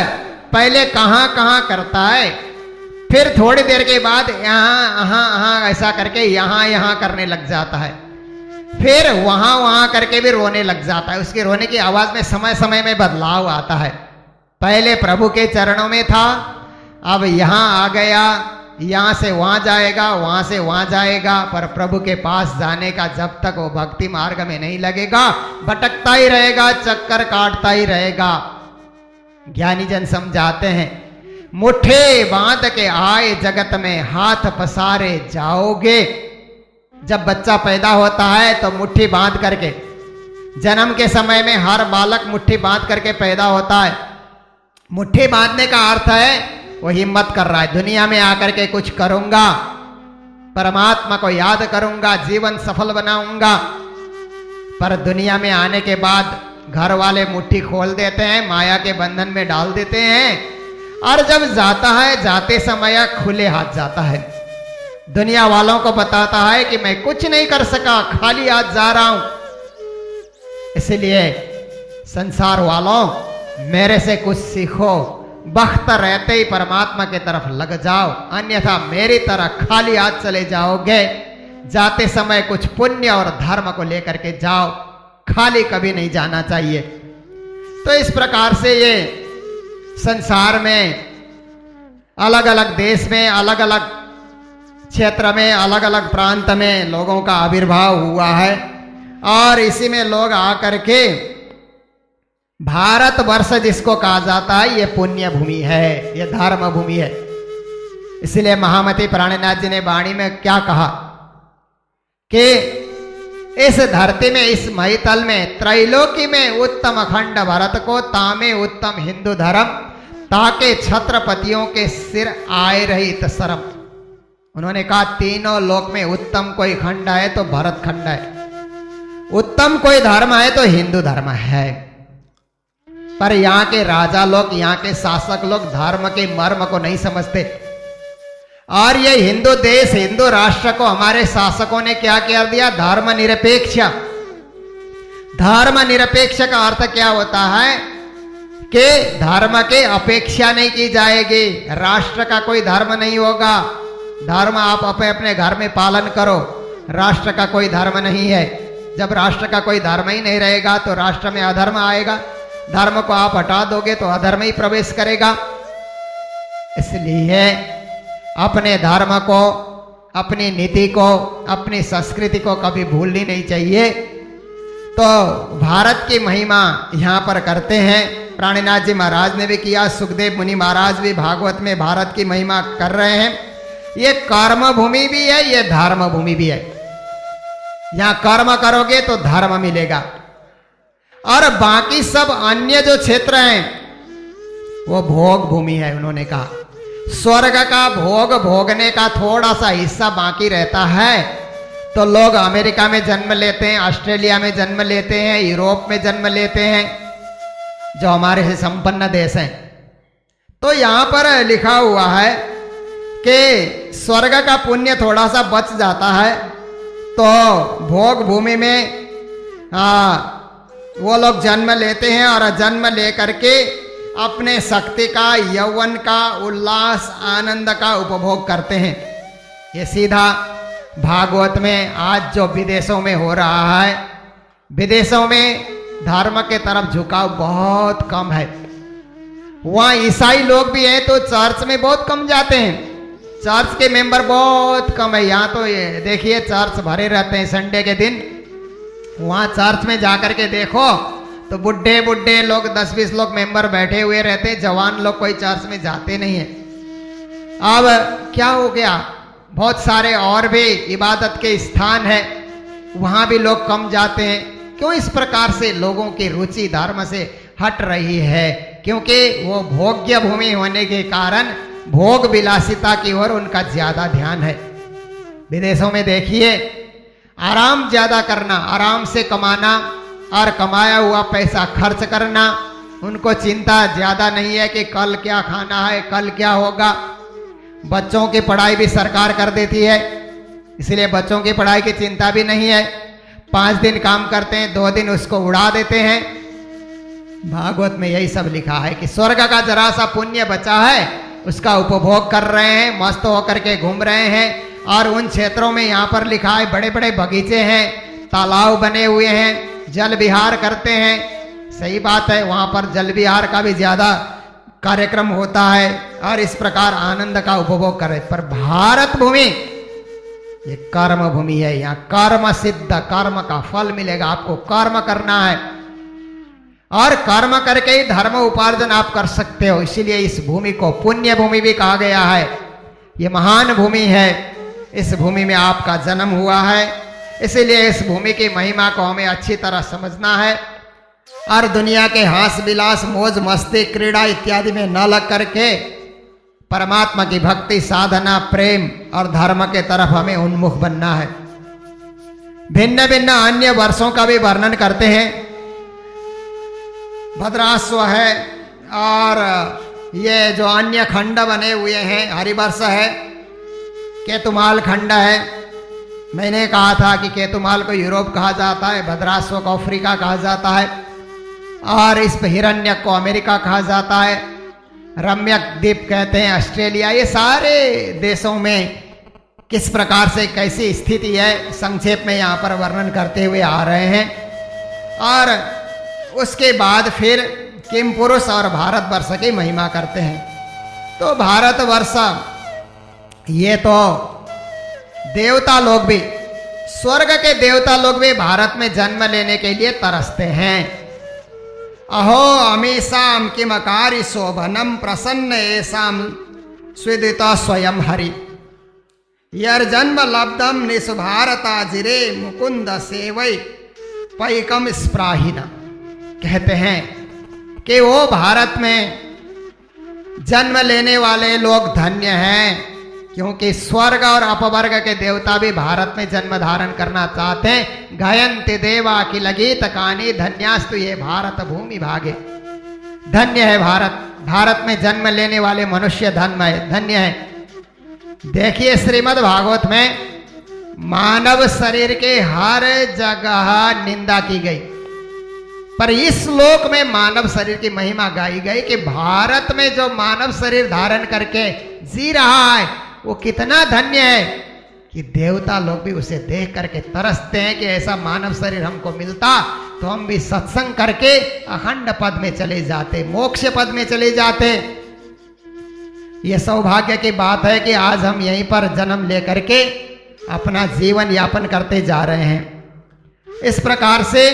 पहले कहां कहां करता है, फिर थोड़ी देर के बाद यहां ऐसा करके यहां करने लग जाता है, फिर वहां करके भी रोने लग जाता है। उसके रोने की आवाज में समय समय में बदलाव आता है। पहले प्रभु के चरणों में था, अब यहां आ गया, यहां से वहां जाएगा, वहां से वहां जाएगा, पर प्रभु के पास जाने का जब तक वो भक्ति मार्ग में नहीं लगेगा, भटकता ही रहेगा, चक्कर काटता ही रहेगा। ज्ञानी जन समझाते हैं, मुट्ठी बांध के आए जगत में, हाथ पसारे जाओगे। जब बच्चा पैदा होता है तो मुट्ठी बांध करके, जन्म के समय में हर बालक मुट्ठी बांध करके पैदा होता है। मुट्ठी बांधने का अर्थ है वो हिम्मत कर रहा है, दुनिया में आकर के कुछ करूंगा, परमात्मा को याद करूंगा, जीवन सफल बनाऊंगा। पर दुनिया में आने के बाद घर वाले मुट्ठी खोल देते हैं, माया के बंधन में डाल देते हैं, और जब जाता है जाते समय खुले हाथ जाता है। दुनिया वालों को बताता है कि मैं कुछ नहीं कर सका, खाली हाथ जा रहा हूं। इसलिए संसार वालों, मेरे से कुछ सीखो, वक्त रहते ही परमात्मा की तरफ लग जाओ, अन्यथा मेरी तरह खाली हाथ चले जाओगे। जाते समय कुछ पुण्य और धर्म को लेकर के जाओ, खाली कभी नहीं जाना चाहिए। तो इस प्रकार से ये संसार में अलग अलग देश में, अलग अलग क्षेत्र में, अलग अलग प्रांत में लोगों का आविर्भाव हुआ है, और इसी में लोग आकर के भारत वर्ष जिसको कहा जाता है, ये पुण्य भूमि है, ये धर्म भूमि है। इसलिए महामती प्राणनाथ जी ने वाणी में क्या कहा कि इस धरती में, इस महितल में, त्रैलोकी में उत्तम अखंड भरत को, तामे उत्तम हिंदू धर्म, ताके छत्रपतियों के सिर आए रही शर्म। उन्होंने कहा तीनों लोक में उत्तम कोई खंड है तो भरत खंड है, उत्तम कोई धर्म है तो हिंदू धर्म है। पर यहाँ के राजा लोग, यहाँ के शासक लोग धर्म के मर्म को नहीं समझते, और ये हिंदू देश, हिंदू राष्ट्र को हमारे शासकों ने क्या कर दिया, धर्म निरपेक्ष। धर्म निरपेक्ष का अर्थ क्या होता है कि धर्म के अपेक्षा नहीं की जाएगी, राष्ट्र का कोई धर्म नहीं होगा। धर्म आप अपने अपने घर में पालन करो, राष्ट्र का कोई धर्म नहीं है। जब राष्ट्र का कोई धर्म ही नहीं रहेगा तो राष्ट्र में अधर्म आएगा, धर्म को आप हटा दोगे तो अधर्म ही प्रवेश करेगा। इसलिए अपने धर्म को, अपनी नीति को, अपनी संस्कृति को कभी भूलनी नहीं चाहिए। तो भारत की महिमा यहाँ पर करते हैं, प्राणनाथ जी महाराज ने भी किया, सुखदेव मुनि महाराज भी भागवत में भारत की महिमा कर रहे हैं। ये कर्म भूमि भी है, ये धर्म भूमि भी है। यहाँ कर्म करोगे तो धर्म मिलेगा, और बाकी सब अन्य जो क्षेत्र हैं वो भोग भूमि है। उन्होंने कहा स्वर्ग का भोग भोगने का थोड़ा सा हिस्सा बाकी रहता है, तो लोग अमेरिका में जन्म लेते हैं, ऑस्ट्रेलिया में जन्म लेते हैं, यूरोप में जन्म लेते हैं, जो हमारे से संपन्न देश हैं। तो यहाँ पर लिखा हुआ है कि स्वर्ग का पुण्य थोड़ा सा बच जाता है, तो भोग भूमि में वो लोग जन्म लेते हैं, और जन्म लेकर के अपने शक्ति का, यौवन का, उल्लास आनंद का उपभोग करते हैं। ये सीधा भागवत में आज जो विदेशों में हो रहा है, विदेशों में धर्म के तरफ झुकाव बहुत कम है। वहाँ ईसाई लोग भी हैं तो चर्च में बहुत कम जाते हैं, चर्च के मेंबर बहुत कम है। यहाँ तो ये देखिए चर्च भरे रहते हैं संडे के दिन, वहाँ चर्च में जाकर के देखो तो बुढ़े बुढ़े लोग 10-20 लोग मेंबर बैठे हुए रहते हैं, जवान लोग कोई चर्च में जाते नहीं है। अब क्या हो गया, बहुत सारे और भी इबादत के स्थान है, वहां भी लोग कम जाते हैं। क्यों इस प्रकार से लोगों की रुचि धर्म से हट रही है? क्योंकि वो भोग्य भूमि होने के कारण भोग विलासिता की ओर उनका ज्यादा ध्यान है। विदेशों में देखिए, आराम ज्यादा करना, आराम से कमाना और कमाया हुआ पैसा खर्च करना। उनको चिंता ज्यादा नहीं है कि कल क्या खाना है, कल क्या होगा। बच्चों की पढ़ाई भी सरकार कर देती है, इसलिए बच्चों की पढ़ाई की चिंता भी नहीं है। 5 दिन काम करते हैं, 2 दिन उसको उड़ा देते हैं। भागवत में यही सब लिखा है कि स्वर्ग का जरा सा पुण्य बचा है, उसका उपभोग कर रहे हैं, मस्त होकर के घूम रहे हैं। और उन क्षेत्रों में यहाँ पर लिखा है बड़े बड़े बगीचे हैं, तालाब बने हुए हैं, जल विहार करते हैं। सही बात है, वहां पर जल विहार का भी ज्यादा कार्यक्रम होता है और इस प्रकार आनंद का उपभोग करे। पर भारत भूमि ये कर्म भूमि है, यहाँ कर्म सिद्ध, कर्म का फल मिलेगा। आपको कर्म करना है और कर्म करके ही धर्म उपार्जन आप कर सकते हो। इसीलिए इस भूमि को पुण्य भूमि भी कहा गया है। ये महान भूमि है, इस भूमि में आपका जन्म हुआ है, इसीलिए इस भूमि की महिमा को हमें अच्छी तरह समझना है और दुनिया के हास विलास, मौज मस्ती, क्रीड़ा इत्यादि में न लग करके परमात्मा की भक्ति, साधना, प्रेम और धर्म के तरफ हमें उन्मुख बनना है। भिन्न भिन्न अन्य वर्षों का भी वर्णन करते हैं। भद्राश्व है और ये जो अन्य खंड बने हुए हैं, हरिवर्ष है, केतुमाल खंड है। मैंने कहा था कि केतुमाल को यूरोप कहा जाता है, भद्राश्व को अफ्रीका कहा जाता है और इस हिरण्यक को अमेरिका कहा जाता है, रम्यक द्वीप कहते हैं ऑस्ट्रेलिया। ये सारे देशों में किस प्रकार से कैसी स्थिति है संक्षेप में यहाँ पर वर्णन करते हुए आ रहे हैं। और उसके बाद फिर किम पुरुष और भारतवर्ष की महिमा करते हैं। तो भारतवर्ष ये तो देवता लोग भी, स्वर्ग के देवता लोग भी भारत में जन्म लेने के लिए तरसते हैं। अहो अमीसाम किमकारी शोभनम प्रसन्न एसाम स्विदिता स्वयं हरि यर्जन्म लब्धम निसुभारता जिरे मुकुंद सेवई पैकम स्प्राहिना। कहते हैं कि वो भारत में जन्म लेने वाले लोग धन्य हैं, क्योंकि स्वर्ग और अपवर्ग के देवता भी भारत में जन्म धारण करना चाहते हैं। गायन्ति देवा की लगीत कानी धन्यास्तु ये भारत भूमि भागे। धन्य है भारत, भारत में जन्म लेने वाले मनुष्य धन्य है। देखिए श्रीमद् भागवत में मानव शरीर के हर जगह निंदा की गई, पर इस श्लोक में मानव शरीर की महिमा गाई गई कि भारत में जो मानव शरीर धारण करके जी रहा है वो कितना धन्य है कि देवता लोग भी उसे देख करके तरसते हैं कि ऐसा मानव शरीर हमको मिलता तो हम भी सत्संग करके अखंड पद में चले जाते, मोक्ष पद में चले जाते। ये सौभाग्य की बात है कि आज हम यहीं पर जन्म लेकर के अपना जीवन यापन करते जा रहे हैं। इस प्रकार से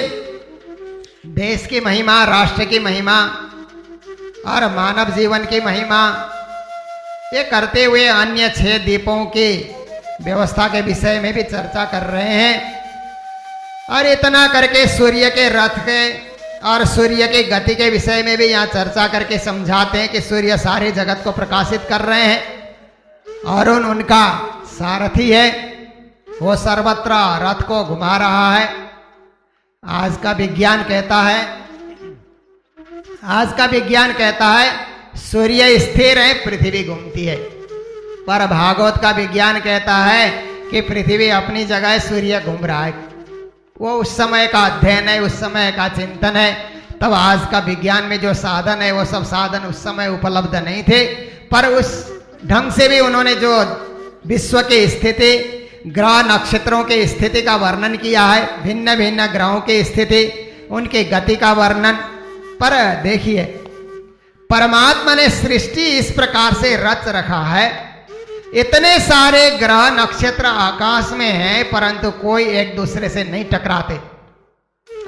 देश की महिमा, राष्ट्र की महिमा और मानव जीवन की महिमा ये करते हुए अन्य 6 द्वीपों की व्यवस्था के विषय में भी चर्चा कर रहे हैं। और इतना करके सूर्य के रथ के और सूर्य की गति के विषय में भी यहाँ चर्चा करके समझाते हैं कि सूर्य सारे जगत को प्रकाशित कर रहे हैं और उनका सारथी है, वो सर्वत्र रथ को घुमा रहा है। आज का विज्ञान कहता है सूर्य स्थिर है, पृथ्वी घूमती है, पर भागवत का विज्ञान कहता है कि पृथ्वी अपनी जगह, सूर्य घूम रहा है। वो उस समय का अध्ययन है, उस समय का चिंतन है। तब आज का विज्ञान में जो साधन है वो सब साधन उस समय उपलब्ध नहीं थे, पर उस ढंग से भी उन्होंने जो विश्व की स्थिति, ग्रह नक्षत्रों की स्थिति का वर्णन किया है, भिन्न भिन्न ग्रहों की स्थिति, उनकी गति का वर्णन। पर देखिए परमात्मा ने सृष्टि इस प्रकार से रच रखा है, इतने सारे ग्रह नक्षत्र आकाश में हैं, परंतु कोई एक दूसरे से नहीं टकराते।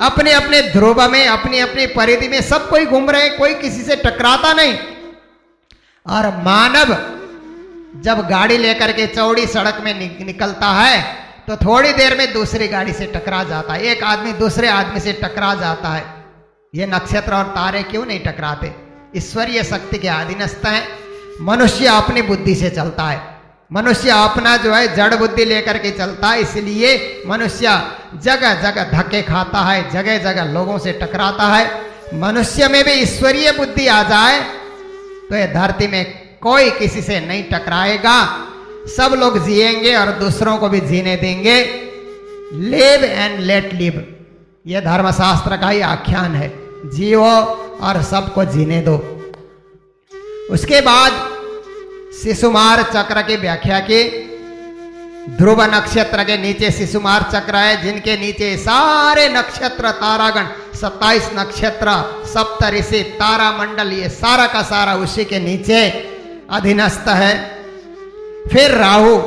अपने अपने ध्रुव में, अपनी अपनी परिधि में सब कोई घूम रहे, कोई किसी से टकराता नहीं। और मानव जब गाड़ी लेकर के चौड़ी सड़क में निकलता है तो थोड़ी देर में दूसरी गाड़ी से टकरा जाता है, एक आदमी दूसरे आदमी से टकरा जाता है। ये नक्षत्र और तारे क्यों नहीं टकराते? ईश्वरीय शक्ति के अधीनस्थ है। मनुष्य अपनी बुद्धि से चलता है, मनुष्य अपना जो है जड़ बुद्धि लेकर के चलता है, इसलिए मनुष्य जगह जगह धक्के खाता है, जगह जगह लोगों से टकराता है। मनुष्य में भी ईश्वरीय बुद्धि आ जाए तो ये धरती में कोई किसी से नहीं टकराएगा, सब लोग जिएंगे और दूसरों को भी जीने देंगे। लिव एंड लेट लिव, यह धर्मशास्त्र का ही आख्यान है। जियो और सबको जीने दो। उसके बाद शिशुमार चक्र की व्याख्या की। ध्रुव नक्षत्र के नीचे शिशुमार चक्र है, जिनके नीचे सारे नक्षत्र तारागण, 27 नक्षत्र, सप्त ऋषि, तारा मंडल, ये सारा का सारा उसी के नीचे अधीनस्थ है। फिर राहु,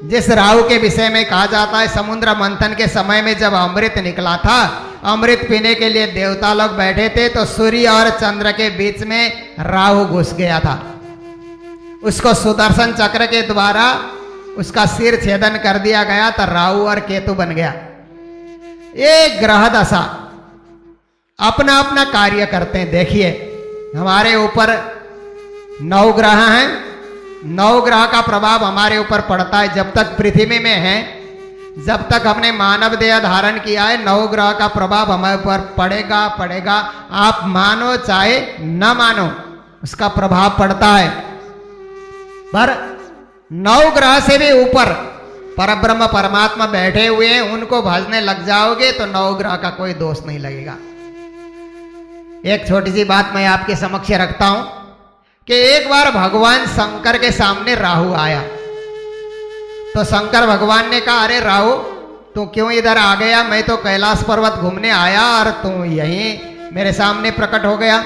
जिस राहु के विषय में कहा जाता है समुद्र मंथन के समय में जब अमृत निकला था, अमृत पीने के लिए देवता लोग बैठे थे तो सूर्य और चंद्र के बीच में राहु घुस गया था। उसको सुदर्शन चक्र के द्वारा उसका सिर छेदन कर दिया गया तो राहु और केतु बन गया। ये ग्रह दशा अपना अपना कार्य करते हैं। देखिए हमारे ऊपर 9 ग्रह हैं, 9 ग्रह का प्रभाव हमारे ऊपर पड़ता है। जब तक पृथ्वी में है, जब तक हमने मानव देह धारण किया है, 9 ग्रह का प्रभाव हमारे ऊपर पड़ेगा पड़ेगा। आप मानो चाहे न मानो, उसका प्रभाव पड़ता है। पर 9 ग्रह से भी ऊपर परब्रह्म परमात्मा बैठे हुए हैं, उनको भजने लग जाओगे तो 9 ग्रह का कोई दोष नहीं लगेगा। एक छोटी सी बात मैं आपके समक्ष रखता हूं कि एक बार भगवान शंकर के सामने राहु आया तो शंकर भगवान ने कहा, अरे राहु तू क्यों इधर आ गया? मैं तो कैलाश पर्वत घूमने आया और तू यहीं मेरे सामने प्रकट हो गया।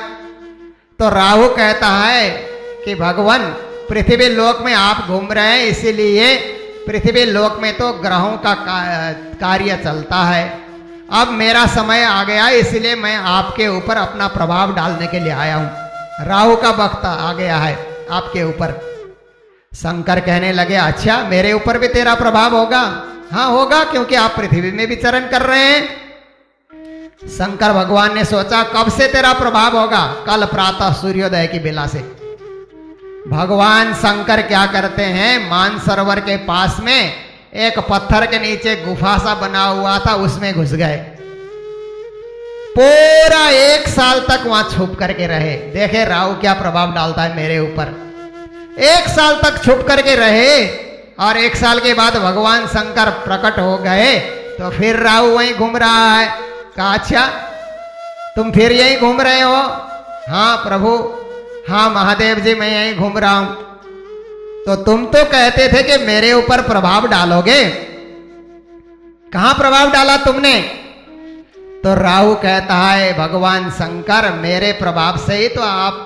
तो राहु कहता है कि भगवान पृथ्वी लोक में आप घूम रहे हैं, इसीलिए पृथ्वी लोक में तो ग्रहों का कार्य चलता है। अब मेरा समय आ गया, इसलिए मैं आपके ऊपर अपना प्रभाव डालने के लिए आया हूं। राहु का वक्त आ गया है आपके ऊपर। शंकर कहने लगे, अच्छा मेरे ऊपर भी तेरा प्रभाव होगा? हाँ होगा, क्योंकि आप पृथ्वी में विचरण कर रहे हैं। शंकर भगवान ने सोचा, कब से तेरा प्रभाव होगा? कल प्रातः सूर्योदय की बेला से। भगवान शंकर क्या करते हैं, मानसरोवर के पास में एक पत्थर के नीचे गुफा सा बना हुआ था, उसमें घुस गए। पूरा 1 साल तक वहां छुप करके रहे। देखे राहु क्या प्रभाव डालता है मेरे ऊपर। 1 साल तक छुप करके रहे और 1 साल के बाद भगवान शंकर प्रकट हो गए तो फिर राहु वहीं घूम रहा है। कहा, अच्छा तुम फिर यहीं घूम रहे हो? हाँ प्रभु, हाँ महादेव जी मैं यहीं घूम रहा हूं। तो तुम तो कहते थे कि मेरे ऊपर प्रभाव डालोगे, कहां प्रभाव डाला तुमने? तो राहु कहता है, भगवान शंकर मेरे प्रभाव से ही तो आप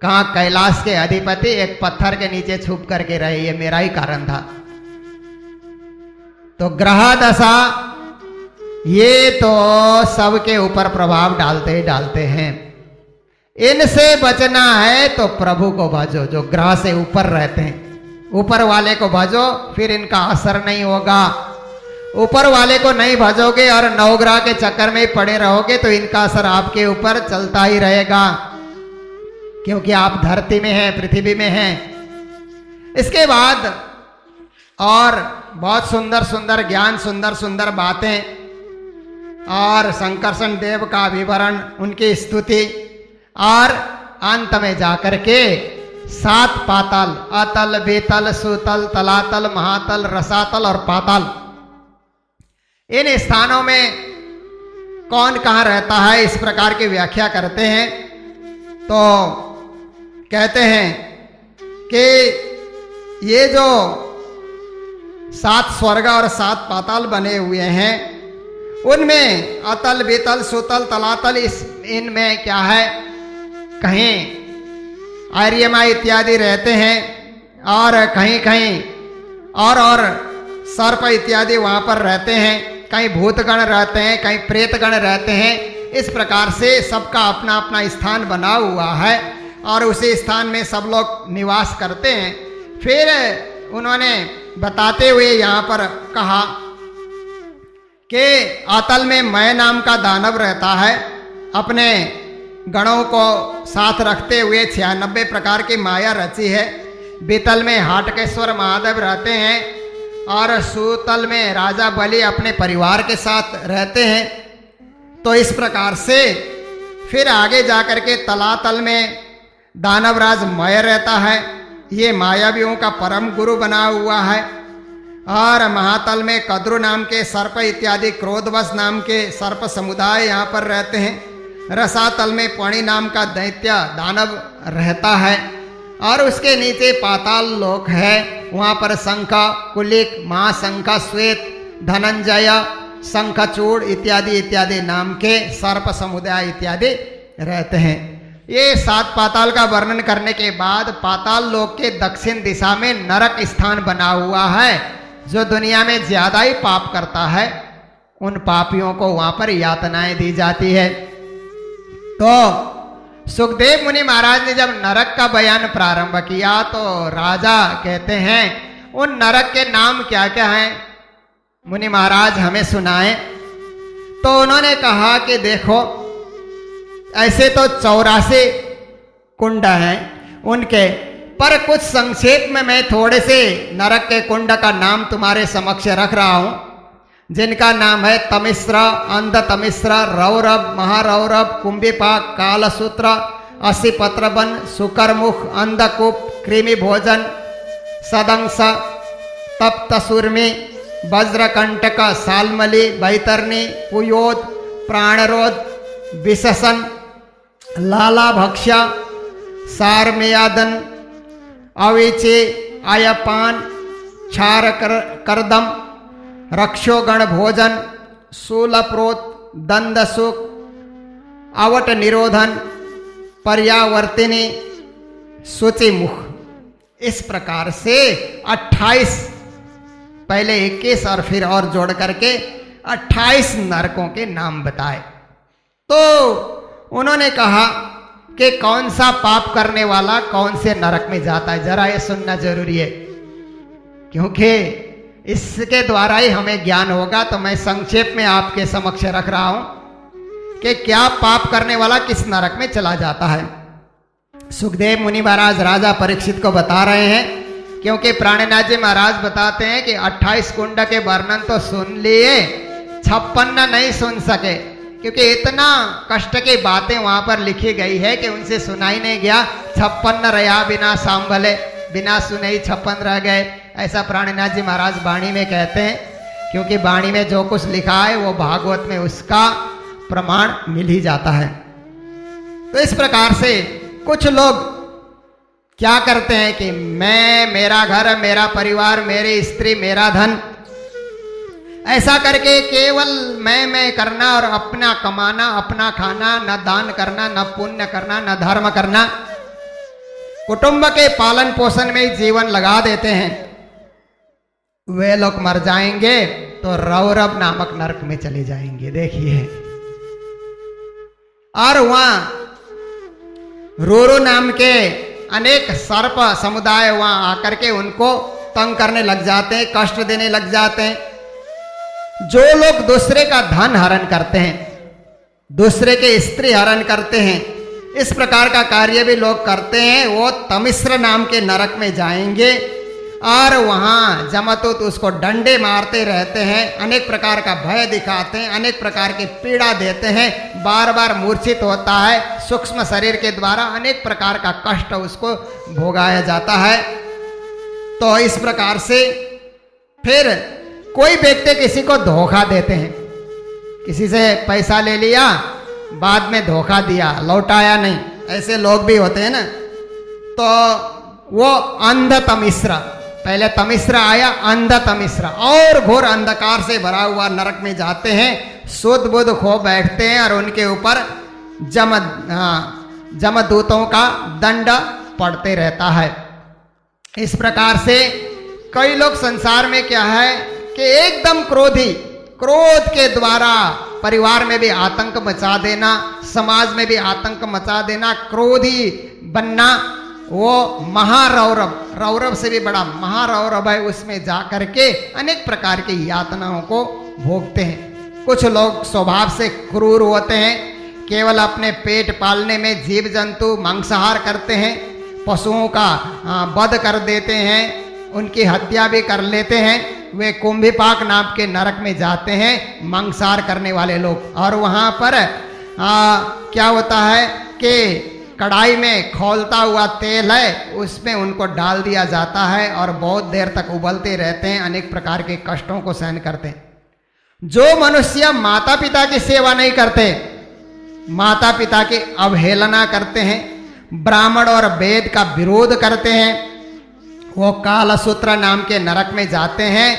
कहां कैलाश के अधिपति एक पत्थर के नीचे छुप करके रहे, ये मेरा ही कारण था। तो ग्रह दशा ये तो सबके ऊपर प्रभाव डालते ही डालते हैं। इनसे बचना है तो प्रभु को भजो, जो ग्रह से ऊपर रहते हैं। ऊपर वाले को भजो, फिर इनका असर नहीं होगा। ऊपर वाले को नहीं भजोगे और 9 ग्रह के चक्कर में ही पड़े रहोगे तो इनका असर आपके ऊपर चलता ही रहेगा, क्योंकि आप धरती में हैं, पृथ्वी में हैं। इसके बाद और बहुत सुंदर सुंदर ज्ञान, सुंदर सुंदर बातें और शंकरसन देव का विवरण, उनकी स्तुति, और अंत में जाकर के 7 पाताल, अतल, बेतल, सुतल, तलातल, महातल, रसातल और पाताल, इन स्थानों में कौन कहाँ रहता है इस प्रकार की व्याख्या करते हैं। तो कहते हैं कि ये जो 7 स्वर्ग और 7 पाताल बने हुए हैं, उनमें अतल, बेतल, सुतल, तलातल, इनमें क्या है, कहीं आर्यमा इत्यादि रहते हैं और कहीं कहीं और सर्प इत्यादि वहां पर रहते हैं, कहीं भूतगण रहते हैं, कहीं प्रेतगण रहते हैं। इस प्रकार से सबका अपना अपना स्थान बना हुआ है और उसी स्थान में सब लोग निवास करते हैं। फिर उन्होंने बताते हुए यहाँ पर कहा कि आतल में मय नाम का दानव रहता है, अपने गणों को साथ रखते हुए 96 प्रकार की माया रची है। बीतल में हाटकेश्वर महादेव रहते हैं और सूतल में राजा बलि अपने परिवार के साथ रहते हैं। तो इस प्रकार से फिर आगे जाकर के तलातल में दानवराज मय रहता है, ये मायावियों का परम गुरु बना हुआ है। और महातल में कद्रु नाम के सर्प इत्यादि क्रोधवश नाम के सर्प समुदाय यहाँ पर रहते हैं। रसातल में पणि नाम का दैत्य दानव रहता है और उसके नीचे पाताल लोक है, वहाँ पर शंख, कुलिक, महाशंख, श्वेत, धनंजय, शंखचूड़ इत्यादि इत्यादि नाम के सर्प समुदाय इत्यादि रहते हैं। ये 7 पाताल का वर्णन करने के बाद पाताल लोक के दक्षिण दिशा में नरक स्थान बना हुआ है। जो दुनिया में ज्यादा ही पाप करता है उन पापियों को वहां पर यातनाएं दी जाती है। तो सुखदेव मुनि महाराज ने जब नरक का बयान प्रारंभ किया तो राजा कहते हैं उन नरक के नाम क्या क्या हैं, मुनि महाराज हमें सुनाएं। तो उन्होंने कहा कि देखो ऐसे तो 84 कुंड हैं उनके, पर कुछ संक्षेप में मैं थोड़े से नरक के कुंड का नाम तुम्हारे समक्ष रख रहा हूं, जिनका नाम है तमिश्र, अंध तमिश्र, रौरव, महारौरव, कुंभिपाक, कालसूत्र, असिपत्रबन, सुकरमुख, अंधकूप, कृमि भोजन, सदंश, तप्तसूर्मी, वज्रकंटक, सालमली, बैतरणी, पुयोद, प्राणरोध, विशसन, लाला भक्ष्य, सारमेयादन, अविचे, आयपान, क्षार करदम, रक्षोगण भोजन, शूलप्रोत, दंदसुख, अवट निरोधन, पर्यावर्तिनी, शुचिमुख। इस प्रकार से 28, पहले 21 और फिर और जोड़ करके 28 नरकों के नाम बताए। तो उन्होंने कहा कि कौन सा पाप करने वाला कौन से नरक में जाता है, जरा ये सुनना जरूरी है, क्योंकि इसके द्वारा ही हमें ज्ञान होगा। तो मैं संक्षेप में आपके समक्ष रख रहा हूं कि क्या पाप करने वाला किस नरक में चला जाता है। सुखदेव मुनि महाराज राजा परीक्षित को बता रहे हैं, क्योंकि प्राणनाथ जी महाराज बताते हैं कि 28 कुंड के वर्णन तो सुन लिए, 56 नहीं सुन सके, क्योंकि इतना कष्ट की बातें वहां पर लिखी गई है कि उनसे सुनाई नहीं गया। 56 रहा बिना सांभले, बिना सुने ही 56 रह गए, ऐसा प्राणनाथ जी महाराज वाणी में कहते हैं। क्योंकि वाणी में जो कुछ लिखा है वो भागवत में उसका प्रमाण मिल ही जाता है। तो इस प्रकार से कुछ लोग क्या करते हैं कि मैं, मेरा घर, मेरा परिवार, मेरी स्त्री, मेरा धन, ऐसा करके केवल मैं करना और अपना कमाना, अपना खाना, न दान करना, न पुण्य करना, न धर्म करना, कुटुंब के पालन पोषण में ही जीवन लगा देते हैं। वे लोग मर जाएंगे तो रौरव नामक नरक में चले जाएंगे। देखिए, और वहां रोरो नाम के अनेक सर्प समुदाय वहां आकर के उनको तंग करने लग जाते हैं, कष्ट देने लग जाते हैं। जो लोग दूसरे का धन हरण करते हैं, दूसरे के स्त्री हरण करते हैं, इस प्रकार का कार्य भी लोग करते हैं, वो तमिश्र नाम के नरक में जाएंगे और वहां जमदूत उसको डंडे मारते रहते हैं, अनेक प्रकार का भय दिखाते हैं, अनेक प्रकार की पीड़ा देते हैं, बार बार मूर्छित होता है, सूक्ष्म शरीर के द्वारा अनेक प्रकार का कष्ट उसको भोगाया जाता है। तो इस प्रकार से फिर कोई व्यक्ति किसी को धोखा देते हैं, किसी से पैसा ले लिया, बाद में धोखा दिया, लौटाया नहीं, ऐसे लोग भी होते हैं ना। तो वो अंध तमिश्र, पहले तमिश्र आया, अंध तमिश्र, और घोर अंधकार से भरा हुआ नरक में जाते हैं, शुद्ध बुद्ध खो बैठते हैं और उनके ऊपर जमदूतों का दंड पड़ते रहता है। इस प्रकार से कई लोग संसार में क्या है कि एकदम क्रोधी, क्रोध के द्वारा परिवार में भी आतंक मचा देना, समाज में भी आतंक मचा देना, क्रोधी बनना, वो महारौरव, रौरव से भी बड़ा महारौरव है, उसमें जा करके अनेक प्रकार की यातनाओं को भोगते हैं। कुछ लोग स्वभाव से क्रूर होते हैं, केवल अपने पेट पालने में जीव जंतु मांसाहार करते हैं, पशुओं का वध कर देते हैं, उनकी हत्या भी कर लेते हैं। वे कुंभिपाक नाम के नरक में जाते हैं, मांसाहार करने वाले लोग। और वहाँ पर क्या होता है कि कढ़ाई में खौलता हुआ तेल है, उसमें उनको डाल दिया जाता है और बहुत देर तक उबलते रहते हैं, अनेक प्रकार के कष्टों को सहन करते हैं। जो मनुष्य माता पिता की सेवा नहीं करते, माता पिता की अवहेलना करते हैं, ब्राह्मण और वेद का विरोध करते हैं, वो कालसूत्र नाम के नरक में जाते हैं।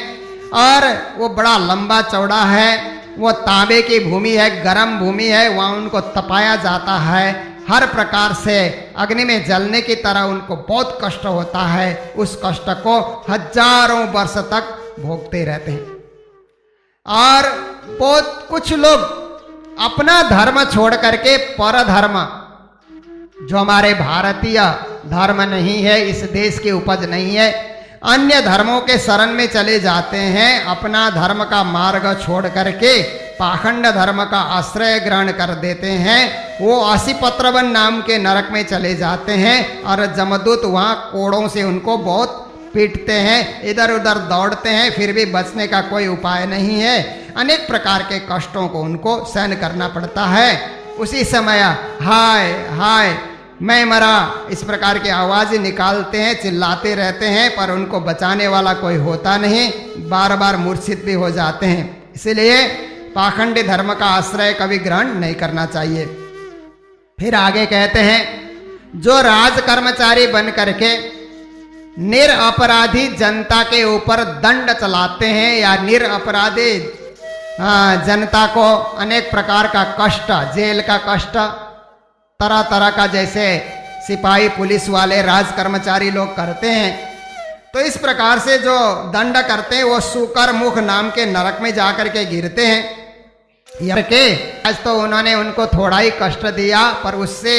और वो बड़ा लंबा चौड़ा है, वो तांबे की भूमि है, गर्म भूमि है, वहाँ उनको तपाया जाता है, हर प्रकार से अग्नि में जलने की तरह उनको बहुत कष्ट होता है। उस कष्ट को हजारों वर्ष तक भोगते रहते हैं। और बहुत कुछ लोग अपना धर्म छोड़ करके पर धर्म, जो हमारे भारतीय धर्म नहीं है, इस देश की उपज नहीं है, अन्य धर्मों के शरण में चले जाते हैं। अपना धर्म का मार्ग छोड़ करके पाखंड धर्म का आश्रय ग्रहण कर देते हैं। वो आशीपत्रवन नाम के नरक में चले जाते हैं और जमदूत वहाँ कोड़ों से उनको बहुत पीटते हैं, इधर उधर दौड़ते हैं, फिर भी बचने का कोई उपाय नहीं है। अनेक प्रकार के कष्टों को उनको सहन करना पड़ता है। उसी समय हाय हाय मैं मरा, इस प्रकार की आवाज़ें निकालते हैं, चिल्लाते रहते हैं, पर उनको बचाने वाला कोई होता नहीं, बार बार मूर्छित भी हो जाते हैं। इसलिए पाखंडी धर्म का आश्रय कभी ग्रहण नहीं करना चाहिए। फिर आगे कहते हैं, जो राज कर्मचारी बन करके निरपराधी जनता के ऊपर दंड चलाते हैं या निरपराधी जनता को अनेक प्रकार का कष्ट, जेल का कष्ट, तरह तरह का, जैसे सिपाही पुलिस वाले राज कर्मचारी लोग करते हैं, तो इस प्रकार से जो दंड करते हैं वो सुकर मुख नाम के नरक में जाकर के गिरते हैं। यह के आज तो उन्होंने उनको थोड़ा ही कष्ट दिया, पर उससे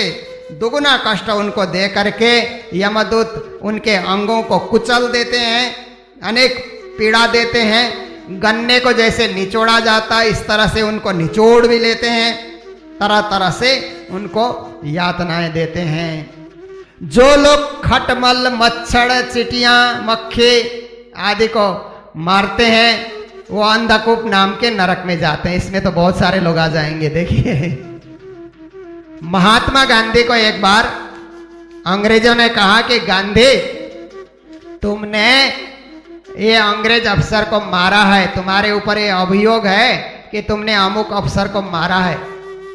दुगुना कष्ट उनको दे करके यमदूत उनके अंगों को कुचल देते हैं, अनेक पीड़ा देते हैं। गन्ने को जैसे निचोड़ा जाता है, इस तरह से उनको निचोड़ भी लेते हैं, तरह तरह से उनको यातनाएं देते हैं। जो लोग खटमल, मच्छर, चिटियां, मक्खी आदि को मारते हैं, वो अंधकूप नाम के नरक में जाते हैं। इसमें तो बहुत सारे लोग आ जाएंगे। देखिए, महात्मा गांधी को एक बार अंग्रेजों ने कहा कि गांधी, तुमने ये अंग्रेज अफसर को मारा है, तुम्हारे ऊपर ये अभियोग है कि तुमने अमुक अफसर को मारा है।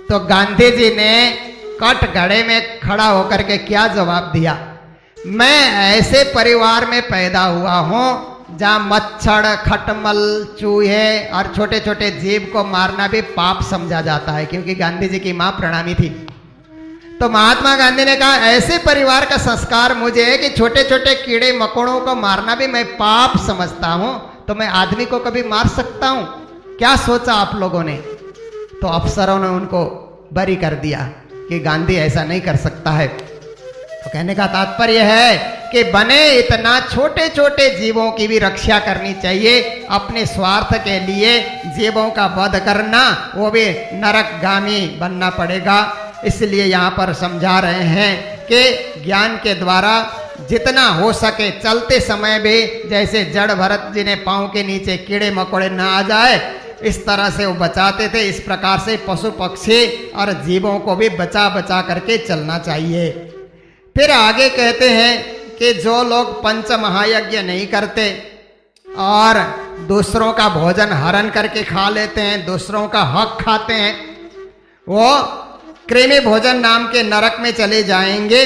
तो गांधी जी ने कटघरे में खड़ा होकर के क्या जवाब दिया, मैं ऐसे परिवार में पैदा हुआ हूं जहां मच्छर, खटमल, चूहे और छोटे छोटे जीव को मारना भी पाप समझा जाता है, क्योंकि गांधी जी की मां प्रणामी थी। तो महात्मा गांधी ने कहा, ऐसे परिवार का संस्कार मुझे है कि छोटे छोटे कीड़े मकोड़ों को मारना भी मैं पाप समझता हूं, तो मैं आदमी को कभी मार सकता हूं? क्या सोचा आप लोगों ने? तो अफसरों ने उनको बरी कर दिया कि गांधी ऐसा नहीं कर सकता है। तो कहने का तात्पर्य है कि बने इतना छोटे छोटे जीवों की भी रक्षा करनी चाहिए। अपने स्वार्थ के लिए जीवों का वध करना, वो भी नरकगामी बनना पड़ेगा। इसलिए यहाँ पर समझा रहे हैं कि ज्ञान के द्वारा जितना हो सके चलते समय भी, जैसे जड़ भरत जी ने पाँव के नीचे कीड़े मकोड़े न आ जाए, इस तरह से वो बचाते थे। इस प्रकार से पशु पक्षी और जीवों को भी बचा बचा करके चलना चाहिए। फिर आगे कहते हैं कि जो लोग पंच महायज्ञ नहीं करते और दूसरों का भोजन हरण करके खा लेते हैं, दूसरों का हक खाते हैं, वो कृमि भोजन नाम के नरक में चले जाएंगे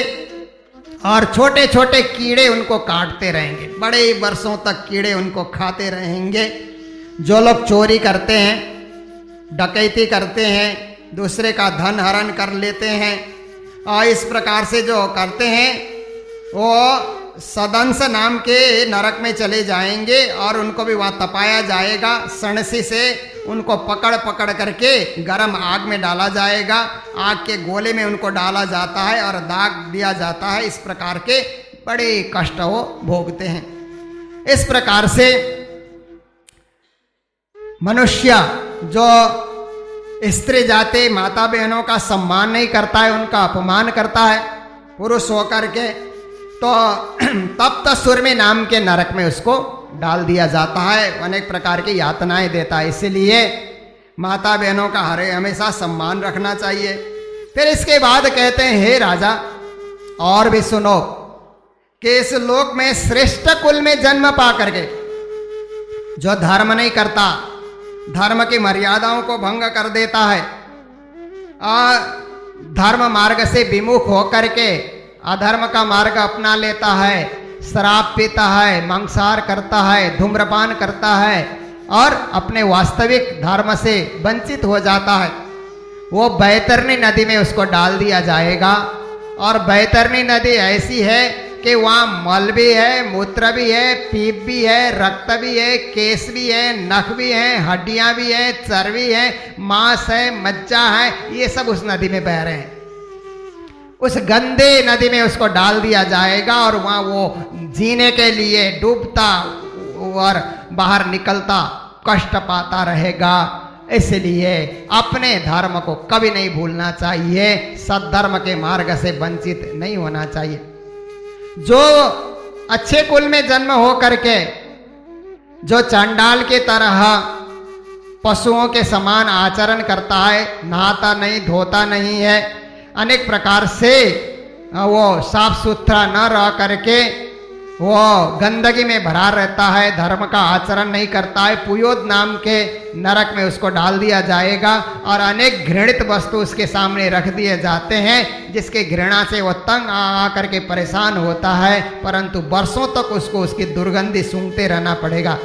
और छोटे छोटे कीड़े उनको काटते रहेंगे, बड़े वर्षों तक कीड़े उनको खाते रहेंगे। जो लोग चोरी करते हैं, डकैती करते हैं, दूसरे का धन हरण कर लेते हैं और इस प्रकार से जो करते हैं, वो सदंस नाम के नरक में चले जाएंगे और उनको भी वहाँ तपाया जाएगा, सणसी से उनको पकड़ पकड़ करके गरम आग में डाला जाएगा, आग के गोले में उनको डाला जाता है और दाग दिया जाता है। इस प्रकार के बड़े कष्ट वो भोगते हैं। इस प्रकार से मनुष्य जो स्त्री जाति माता बहनों का सम्मान नहीं करता है, उनका अपमान करता है पुरुष होकर के, तो तप्त सुरमे नाम के नरक में उसको डाल दिया जाता है, अनेक प्रकार की यातनाएं देता है। इसलिए माता बहनों का हमेशा सम्मान रखना चाहिए। फिर इसके बाद कहते हैं, हे राजा और भी सुनो कि इस लोक में श्रेष्ठ कुल में जन्म पा करके जो धर्म नहीं करता, धर्म की मर्यादाओं को भंग कर देता है, धर्म मार्ग से विमुख होकर के अधर्म का मार्ग अपना लेता है, शराब पीता है, मांसाहार करता है, धूम्रपान करता है और अपने वास्तविक धर्म से वंचित हो जाता है, वो बैतरनी नदी में उसको डाल दिया जाएगा। और बैतरनी नदी ऐसी है कि वहाँ मल भी है, मूत्र भी है, पीप भी है, रक्त भी है, केस भी है, नख भी है, हड्डियां भी है, चर्बी है, मांस है, मज्जा है, ये सब उस नदी में बह रहे हैं। उस गंदे नदी में उसको डाल दिया जाएगा और वहाँ वो जीने के लिए डूबता और बाहर निकलता कष्ट पाता रहेगा। इसलिए अपने धर्म को कभी नहीं भूलना चाहिए, सद्धर्म के मार्ग से वंचित नहीं होना चाहिए। जो अच्छे कुल में जन्म हो करके जो चांडाल की तरह पशुओं के समान आचरण करता है, नहाता नहीं, धोता नहीं है, अनेक प्रकार से वो साफ सुथरा न रह करके वो गंदगी में भरा रहता है, धर्म का आचरण नहीं करता है, पुयोद नाम के नरक में उसको डाल दिया जाएगा। और अनेक घृणित वस्तु उसके सामने रख दिए जाते हैं, जिसके घृणा से वो तंग आ करके परेशान होता है, परंतु वर्षों तक उसको उसकी दुर्गंधी सूंघते रहना पड़ेगा।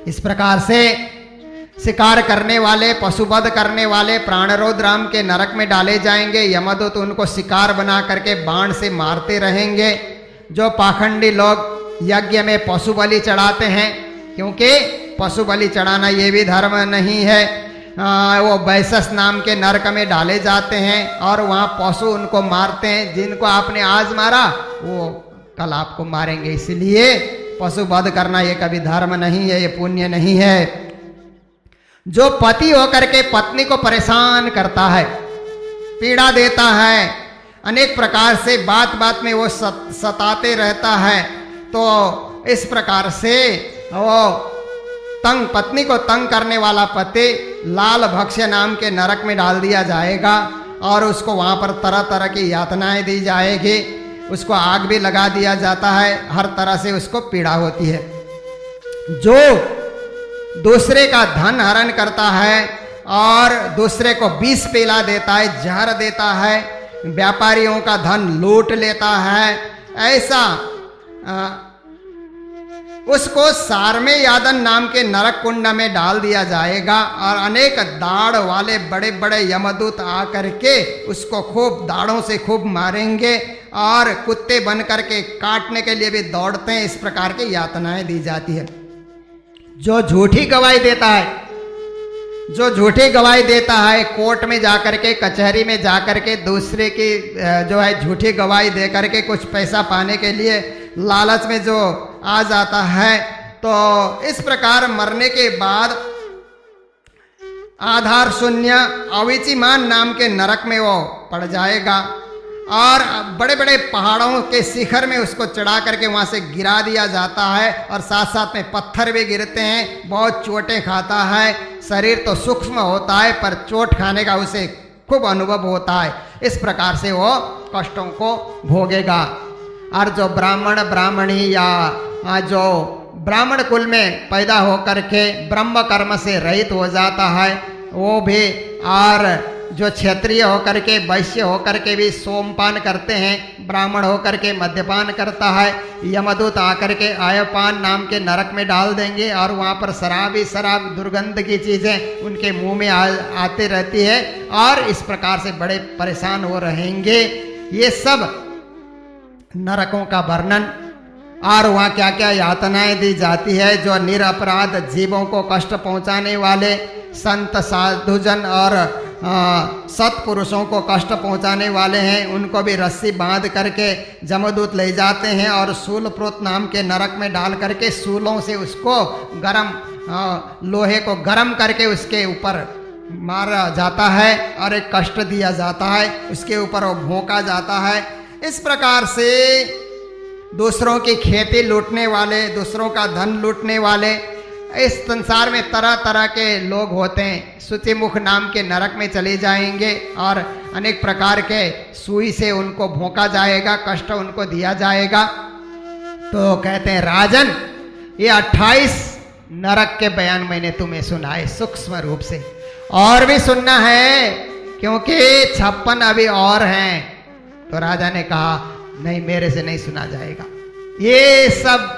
इस प्रकार से शिकार करने वाले, पशुवध करने वाले प्राणरोध राम के नरक में डाले जाएंगे। यमदूत उनको शिकार बना करके बाण से मारते रहेंगे। जो पाखंडी लोग यज्ञ में पशु बलि चढ़ाते हैं, क्योंकि पशु बलि चढ़ाना ये भी धर्म नहीं है, वो बैसस नाम के नरक में डाले जाते हैं और वहाँ पशु उनको मारते हैं। जिनको आपने आज मारा वो कल आपको मारेंगे। इसलिए पशु वध करना ये कभी धर्म नहीं है, ये पुण्य नहीं है। जो पति होकर के पत्नी को परेशान करता है, पीड़ा देता है, अनेक प्रकार से बात बात में वो सताते रहता है, तो इस प्रकार से वो पत्नी को तंग करने वाला पति लाल भक्ष्य नाम के नरक में डाल दिया जाएगा और उसको वहाँ पर तरह तरह की यातनाएं दी जाएगी। उसको आग भी लगा दिया जाता है, हर तरह से उसको पीड़ा होती है। जो दूसरे का धन हरण करता है और दूसरे को विष पिला देता है, जहर देता है, व्यापारियों का धन लूट लेता है, ऐसा उसको सारमे यादन नाम के नरक कुंड में डाल दिया जाएगा। और अनेक दाढ़ वाले बड़े बड़े यमदूत आकर के उसको खूब दाढ़ों से खूब मारेंगे और कुत्ते बन करके काटने के लिए भी दौड़ते हैं। इस प्रकार की यातनाएं दी जाती है। जो झूठी गवाही देता है, जो झूठी गवाही देता है, कोर्ट में जाकर के, कचहरी में जाकर के दूसरे की जो है झूठी गवाही दे करके कुछ पैसा पाने के लिए लालच में जो आ जाता है, तो इस प्रकार मरने के बाद आधार शून्य अविचिमान नाम के नरक में वो पड़ जाएगा और बड़े बड़े पहाड़ों के शिखर में उसको चढ़ा करके वहाँ से गिरा दिया जाता है और साथ साथ में पत्थर भी गिरते हैं। बहुत चोटें खाता है। शरीर तो सूक्ष्म होता है पर चोट खाने का उसे खूब अनुभव होता है। इस प्रकार से वो कष्टों को भोगेगा। और जो ब्राह्मण ब्राह्मणी या जो ब्राह्मण कुल में पैदा होकर के ब्रह्म कर्म से रहित हो जाता है वो भी, और जो क्षत्रिय होकर के वैश्य होकर के भी सोमपान करते हैं, ब्राह्मण होकर के मद्यपान करता है, यमदूत आकर के आयपान नाम के नरक में डाल देंगे और वहाँ पर शराब दुर्गंध की चीज़ें उनके मुंह में आते रहती है और इस प्रकार से बड़े परेशान हो रहेंगे। ये सब नरकों का वर्णन और वहाँ क्या क्या यातनाएं दी जाती है। जो निरपराध जीवों को कष्ट पहुँचाने वाले संत साधुजन और सत्पुरुषों को कष्ट पहुँचाने वाले हैं, उनको भी रस्सी बांध करके जमदूत ले जाते हैं और शूलप्रोत नाम के नरक में डाल करके शूलों से उसको गरम लोहे को गरम करके उसके ऊपर मारा जाता है और एक कष्ट दिया जाता है, उसके ऊपर वो भोंका जाता है। इस प्रकार से दूसरों की खेती लूटने वाले, दूसरों का धन लूटने वाले इस संसार में तरह तरह के लोग होते हैं। शुचिमुख नाम के नरक में चले जाएंगे और अनेक प्रकार के सुई से उनको भोंका जाएगा, कष्ट उनको दिया जाएगा। तो कहते हैं राजन, ये 28 नरक के बयान मैंने तुम्हें सुनाए सूक्ष्म रूप से, और भी सुनना है क्योंकि 56 अभी और हैं। तो राजा ने कहा नहीं, मेरे से नहीं सुना जाएगा। ये सब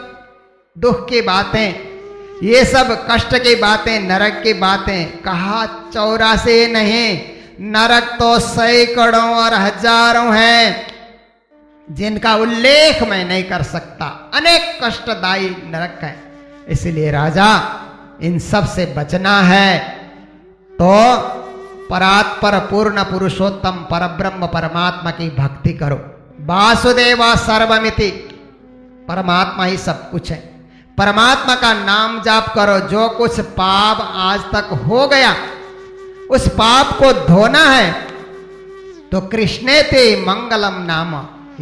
दुख की बातें, ये सब कष्ट की बातें, नरक की बातें। कहा 84 नहीं, नरक तो सैकड़ों और हजारों हैं जिनका उल्लेख मैं नहीं कर सकता। अनेक कष्टदायी नरक है, इसलिए राजा इन सब से बचना है तो परात्पर पूर्ण पुरुषोत्तम परब्रह्म परमात्मा की भक्ति करो। वासुदेवा सर्वमिति, परमात्मा ही सब कुछ है। परमात्मा का नाम जाप करो। जो कुछ पाप आज तक हो गया उस पाप को धोना है तो कृष्णेते मंगलम नाम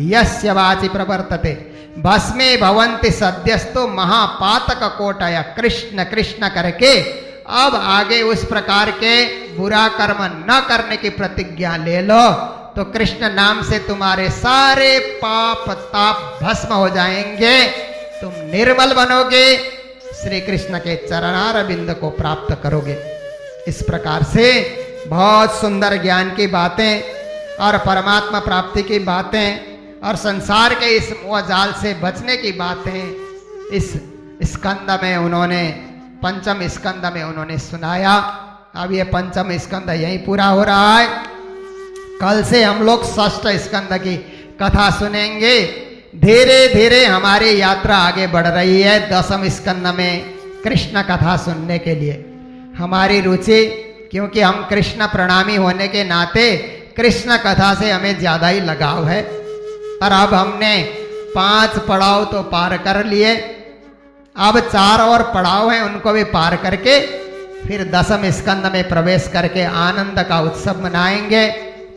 यस्य वाचि प्रवर्तते भस्मे भवन्ति सद्यस्तो महापातक कोटय। कृष्ण कृष्ण करके अब आगे उस प्रकार के बुरा कर्म न करने की प्रतिज्ञा ले लो तो कृष्ण नाम से तुम्हारे सारे पाप ताप भस्म हो जाएंगे, तुम निर्मल बनोगे, श्री कृष्ण के चरणारविंद को प्राप्त करोगे। इस प्रकार से बहुत सुंदर ज्ञान की बातें और परमात्मा प्राप्ति की बातें और संसार के इस मोह जाल से बचने की बातें इस स्कंद में उन्होंने, पंचम स्कंद में उन्होंने सुनाया। अब ये पंचम स्कंद यहीं पूरा हो रहा है। कल से हम लोग षष्ठ स्कंद की कथा सुनेंगे। धीरे धीरे हमारी यात्रा आगे बढ़ रही है 10वें स्कंद में कृष्ण कथा सुनने के लिए। हमारी रुचि, क्योंकि हम कृष्ण प्रणामी होने के नाते कृष्ण कथा से हमें ज्यादा ही लगाव है। और अब हमने 5 पड़ाव तो पार कर लिए, अब 4 और पड़ाव हैं, उनको भी पार करके फिर 10वें स्कंद में प्रवेश करके आनंद का उत्सव मनाएंगे,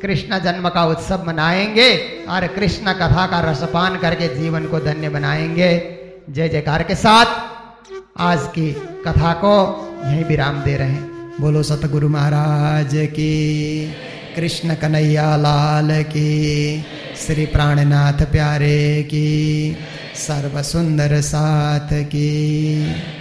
कृष्ण जन्म का उत्सव मनाएंगे और कृष्ण कथा का रसपान करके जीवन को धन्य बनाएंगे। जय जयकार के साथ आज की कथा को यहीं विराम दे रहे हैं। बोलो सतगुरु महाराज की, कृष्ण कन्हैया लाल की, श्री प्राणनाथ प्यारे की, सर्व सुंदर साथ की।